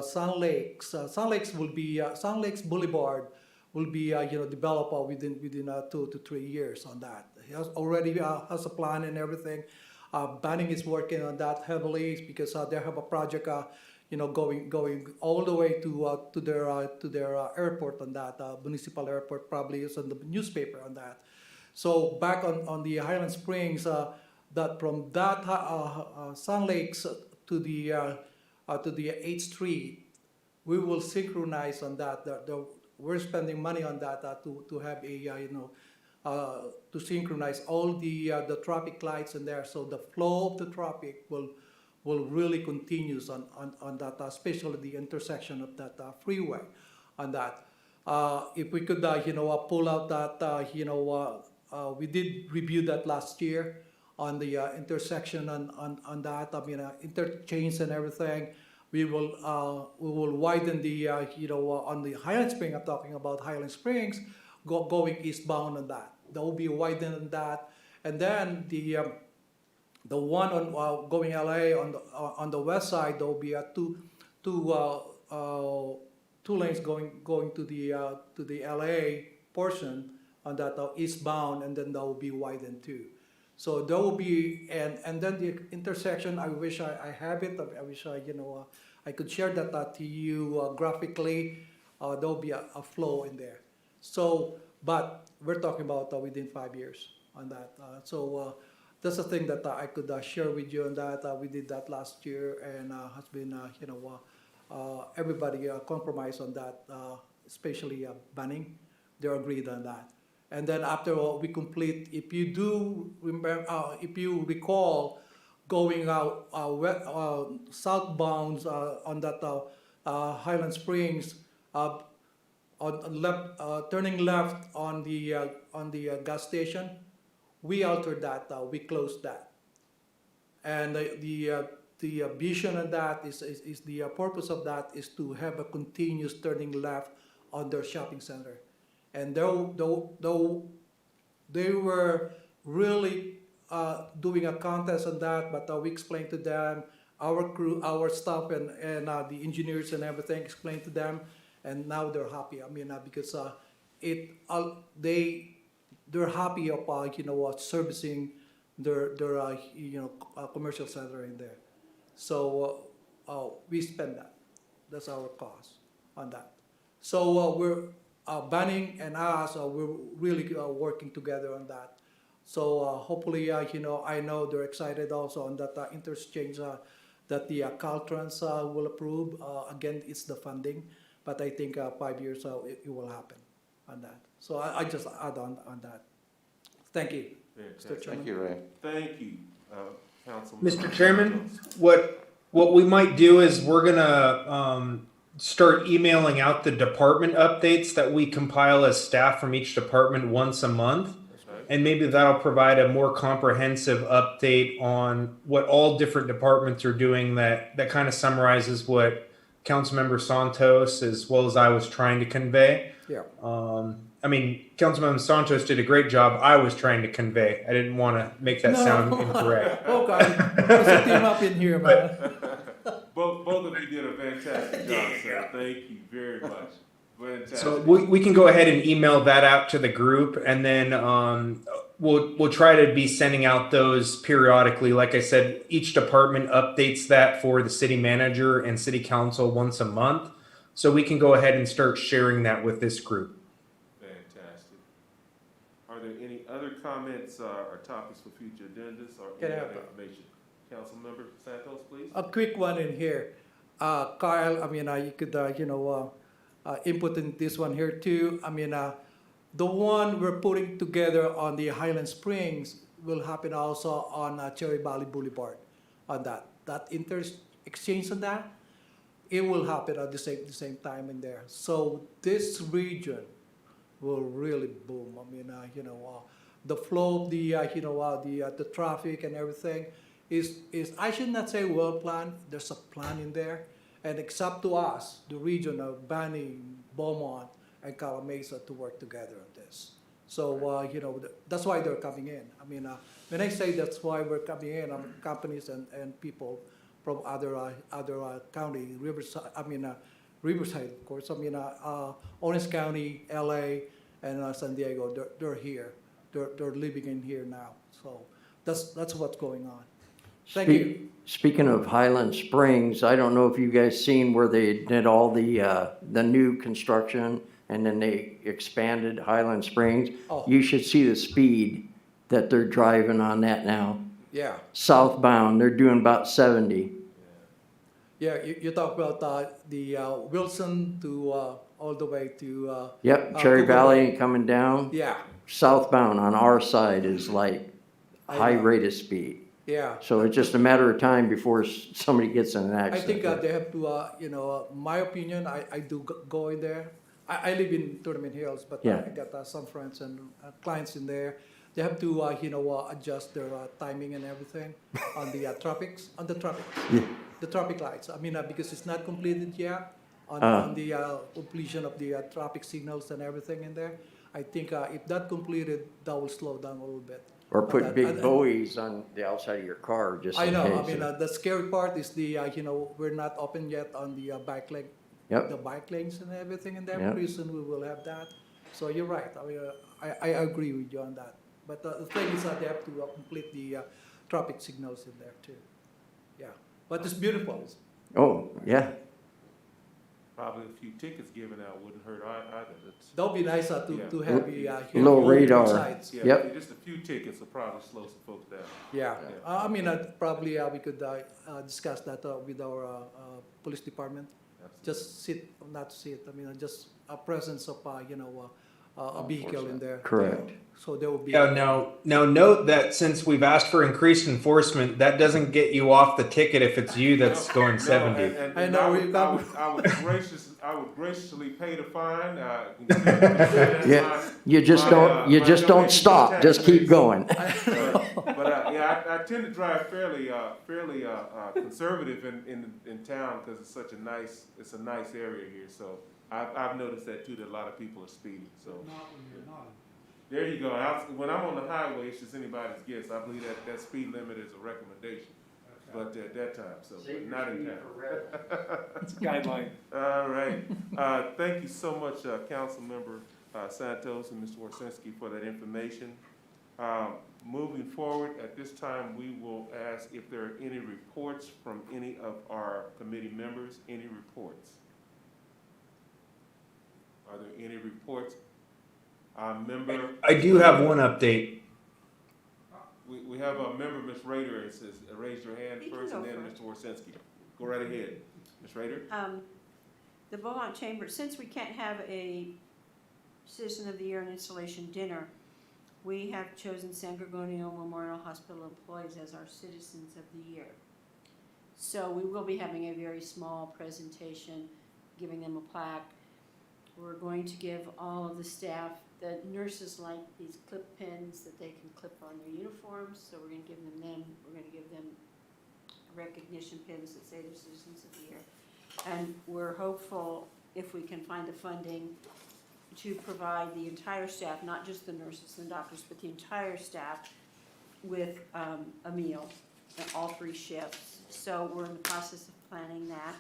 Sun Lakes. Sun Lakes Boulevard will be developed within 2 to 3 years on that. He already has a plan and everything. Banning is working on that heavily because they have a project going all the way to their airport on that municipal airport. Probably is on the newspaper on that. So back on the Highland Springs, that from that Sun Lakes to the 8th Street, we will synchronize on that. We're spending money on that to have a to synchronize all the traffic lights in there, so the flow of the traffic will really continues on that, especially the intersection of that freeway on that. If we could pull out that we did review that last year on the intersection on that. I mean interchange and everything. We will widen the on the Highland Springs. I'm talking about Highland Springs going eastbound on that. That will be widened on that, and then the one on going LA on the west side, there will be two lanes going to the LA portion on that eastbound, and then that will be widened too. So there will be and then the intersection. I wish I have it. I wish I could share that to you graphically. There will be a flow in there. So, but we're talking about within 5 years on that. That's the thing that I could share with you on that. We did that last year, and has been everybody compromised on that, especially Banning. They agreed on that. And then after we complete, if you do remember, if you recall, going out southbound on that Highland Springs, on left, turning left on the gas station, we altered that. We closed that, and the vision of that is the purpose of that is to have a continuous turning left on their shopping center. And though they were really doing a contest on that, but we explained to them, our crew, our staff, and the engineers and everything explained to them, and now they're happy. I mean, because they're happy of servicing their commercial center in there. So we spend that. That's our cost on that. So we're Banning and us, we're really working together on that. So hopefully, I know they're excited also on that interchange that the Caltrans will approve. Again, it's the funding, but I think 5 years it will happen on that. So I just add on that. Thank you, Mr. Chairman. Thank you, Ray. Thank you, Councilman. Mr. Chairman, what we might do is we're gonna start emailing out the department updates that we compile as staff from each department once a month. Right. And maybe that'll provide a more comprehensive update on what all different departments are doing that kind of summarizes what Councilmember Santos as well as I was trying to convey. Yeah. I mean, Councilmember Santos did a great job. I was trying to convey. I didn't want to make that sound incorrect. Okay, let's a team up in here, man. Both of you did a fantastic job, sir. Thank you very much. Fantastic. So we can go ahead and email that out to the group, and then we'll try to be sending out those periodically. Like I said, each department updates that for the city manager and city council once a month. So we can go ahead and start sharing that with this group. Fantastic. Are there any other comments or topics for future agendas or Can I any have other information? Councilmember Santos, please. A quick one in here. Kyle, I mean, you could, input in this one here too. I mean, the one we're putting together on the Highland Springs will happen also on Cherry Valley Boulevard on that exchange on that. It will happen at the same time in there. So this region will really boom. I mean, the flow of the traffic and everything is I should not say well planned. There's a plan in there, and it's up to us, the region of Banning, Beaumont, and Calamasa to work together on this. So that's why they're coming in. I mean, when I say that's why we're coming in, companies and people from other county, Riverside, Riverside, of course, Orange County, LA, and San Diego, they're here. They're living in here now. So that's what's going on. Thank you. Speaking of Highland Springs, I don't know if you guys seen where they did all the new construction and then they expanded Highland Springs. Oh. You should see the speed that they're driving on that now. Yeah. Southbound, they're doing about 70. Yeah, you talk about the Wilson to all the way to. Yep, Cherry Cougar Valley Road. coming down. Yeah, Southbound on our side is like I high know. rate of speed. yeah. So it's just a matter of time before somebody gets in an I accident. think they have to, my opinion, I do go in there. I live in Tournament Hills, but Yeah. I got some friends and clients in there. They have to, adjust their timing and everything on the the traffic lights. Because it's not completed yet on the completion of the traffic signals and everything in there. I think if that completed, that will slow down a little bit. Or But put big buoys on the outside of your car just I in know. case. The scary part is we're not open yet on the bike lane. Yep. The bike lanes and everything in there. Yep. Pretty soon we will have that. So you're right. I agree with you on that. But the thing is that they have to complete the traffic signals in there too. Yeah. But it's beautiful. Oh, yeah. Probably a few tickets given out wouldn't hurt either. That would be nice to Yeah. have the Little radar. sides. Yeah, Yep. just a few tickets will probably slow some folks down. Yeah. Yeah. Probably we could discuss that with our police department. Absolutely. Not sit. Just a presence of a vehicle in there. Correct. So there will be. Yeah, now note that since we've asked for increased enforcement, that doesn't get you off the ticket if it's you that's going 70. And I know, I would graciously pay the fine. Yeah, you just don't stop, just keep going. But I tend to drive fairly conservative in town because it's a nice area here. So I've noticed that too, that a lot of people are speeding. So there you go. When I'm on the highway, it's just anybody's guess. I believe that speed limit is a recommendation. But at that time, so but not in town. It's a guideline. All right. Thank you so much, Councilmember Santos and Mr. Warsinski, for that information. Moving forward, at this time, we will ask if there are any reports from any of our committee members. Any reports? Are there any reports? Member. I do have one update. We have a member, Ms. Rader, it says, raise your hand You can first, go and then first. Mr. Warsinski. Go right ahead. Ms. Rader? The Beaumont Chamber, since we can't have a Citizen of the Year and Installation dinner, we have chosen San Gorgonio Memorial Hospital employees as our Citizens of the Year. So we will be having a very small presentation, giving them a plaque. We're going to give all of the staff, the nurses like these clip pins that they can clip on their uniforms, so we're gonna give them. We're gonna give them recognition pins that say they're Citizens of the Year. And we're hopeful, if we can find the funding, to provide the entire staff, not just the nurses and doctors, but the entire staff with a meal, all 3 shifts. So we're in the process of planning that.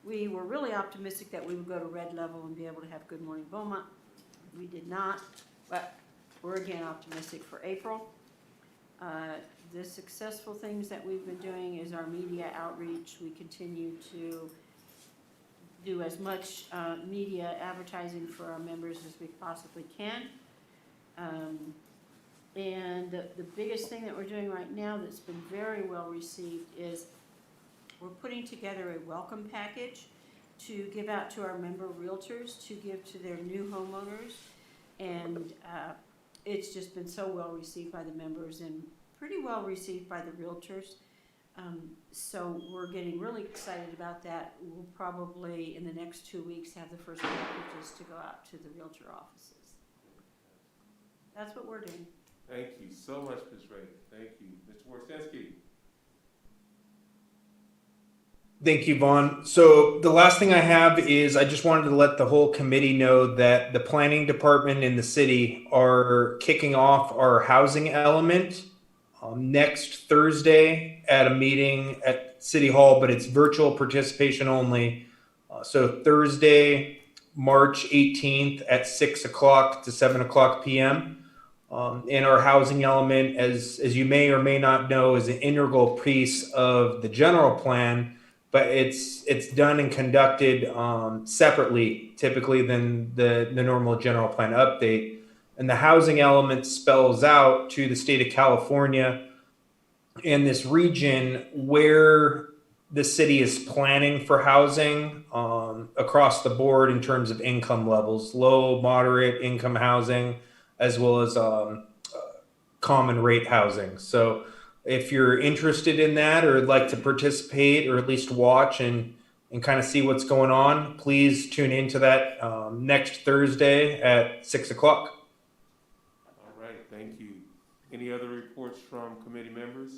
We were really optimistic that we would go to red level and be able to have Good Morning Beaumont. We did not, but we're again optimistic for April. The successful things that we've been doing is our media outreach. We continue to do as much media advertising for our members as we possibly can. And the biggest thing that we're doing right now that's been very well received is we're putting together a welcome package to give out to our member realtors, to give to their new homeowners. And it's just been so well received by the members and pretty well received by the realtors. So we're getting really excited about that. We'll probably, in the next 2 weeks, have the first packages to go out to the realtor offices. That's what we're doing. Thank you so much, Ms. Rader. Thank you. Mr. Warsinski? Thank you, Vaughn. So the last thing I have is I just wanted to let the whole committee know that the planning department in the city are kicking off our housing element next Thursday at a meeting at City Hall, but it's virtual participation only. So Thursday, March 18th at 6 o'clock to 7 o'clock p.m. And our housing element, as you may or may not know, is an integral piece of the general plan, but it's done and conducted separately, typically than the normal general plan update. And the housing element spells out to the state of California and this region where the city is planning for housing across the board in terms of income levels, low, moderate income housing, as well as common rate housing. So if you're interested in that or would like to participate or at least watch and kind of see what's going on, please tune into that next Thursday at 6 o'clock. All right, thank you. Any other reports from committee members?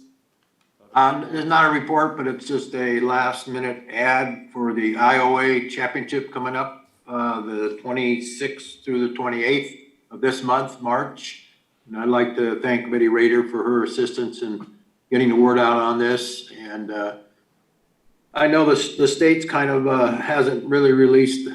It's not a report, but it's just a last minute ad for the IOA championship coming up, the 26th through the 28th of this month, March. And I'd like to thank Betty Rader for her assistance in getting the word out on this. And I know the state's kind of hasn't really released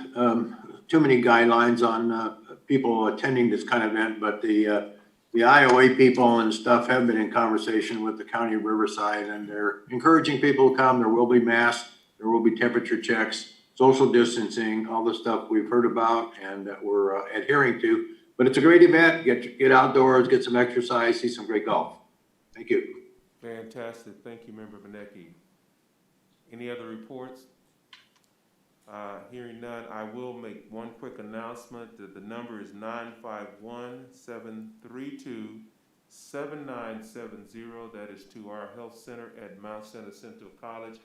too many guidelines on people attending this kind of event, but the IOA people and stuff have been in conversation with the county of Riverside, and they're encouraging people to come. There will be masks, there will be temperature checks, social distancing, all the stuff we've heard about and that we're adhering to. But it's a great event. Get outdoors, get some exercise, see some great golf. Thank you. Fantastic. Thank you, Member Benecki. Any other reports? Hearing none, I will make one quick announcement that the number is 951-732-7970. That is to our health center at Mount San Jacinto College.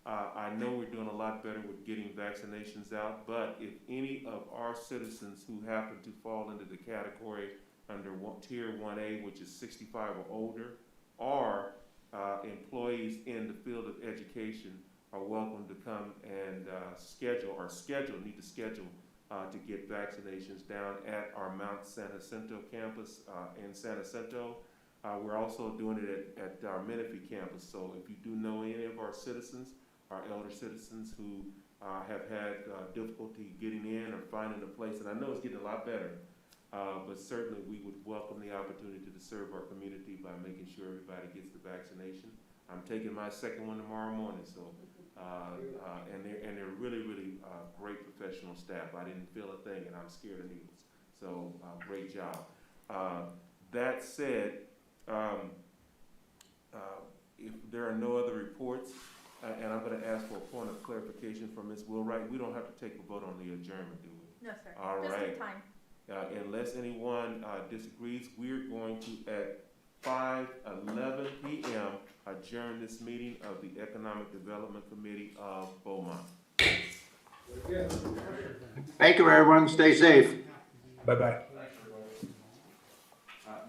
I know we're doing a lot better with getting vaccinations out, but if any of our citizens who happen to fall into the category under Tier 1A, which is 65 or older, or employees in the field of education, are welcome to come and need to schedule to get vaccinations down at our Mount San Jacinto campus in San Jacinto. We're also doing it at our Menifee campus. So if you do know any of our citizens, our elder citizens who have had difficulty getting in or finding a place, and I know it's getting a lot better, but certainly we would welcome the opportunity to serve our community by making sure everybody gets the vaccination. I'm taking my second one tomorrow morning, so and they're really great professional staff. I didn't feel a thing, and I'm scared of needles. So great job. That said, if there are no other reports, and I'm going to ask for a point of clarification from Ms. Wheelwright, we don't have to take a vote on the adjournment, do we? No, sir. All Just right. in time. Unless anyone disagrees, we're going to at 5:11 p.m. adjourn this meeting of the Economic Development Committee of Beaumont. Thank you, everyone. Stay safe. Bye-bye.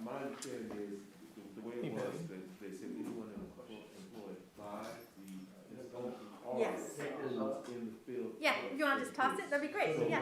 My understanding is the way it was, they said anyone employed by the Yes. in the field. Yeah, if you want to just toss it, that'd be great. So Yeah.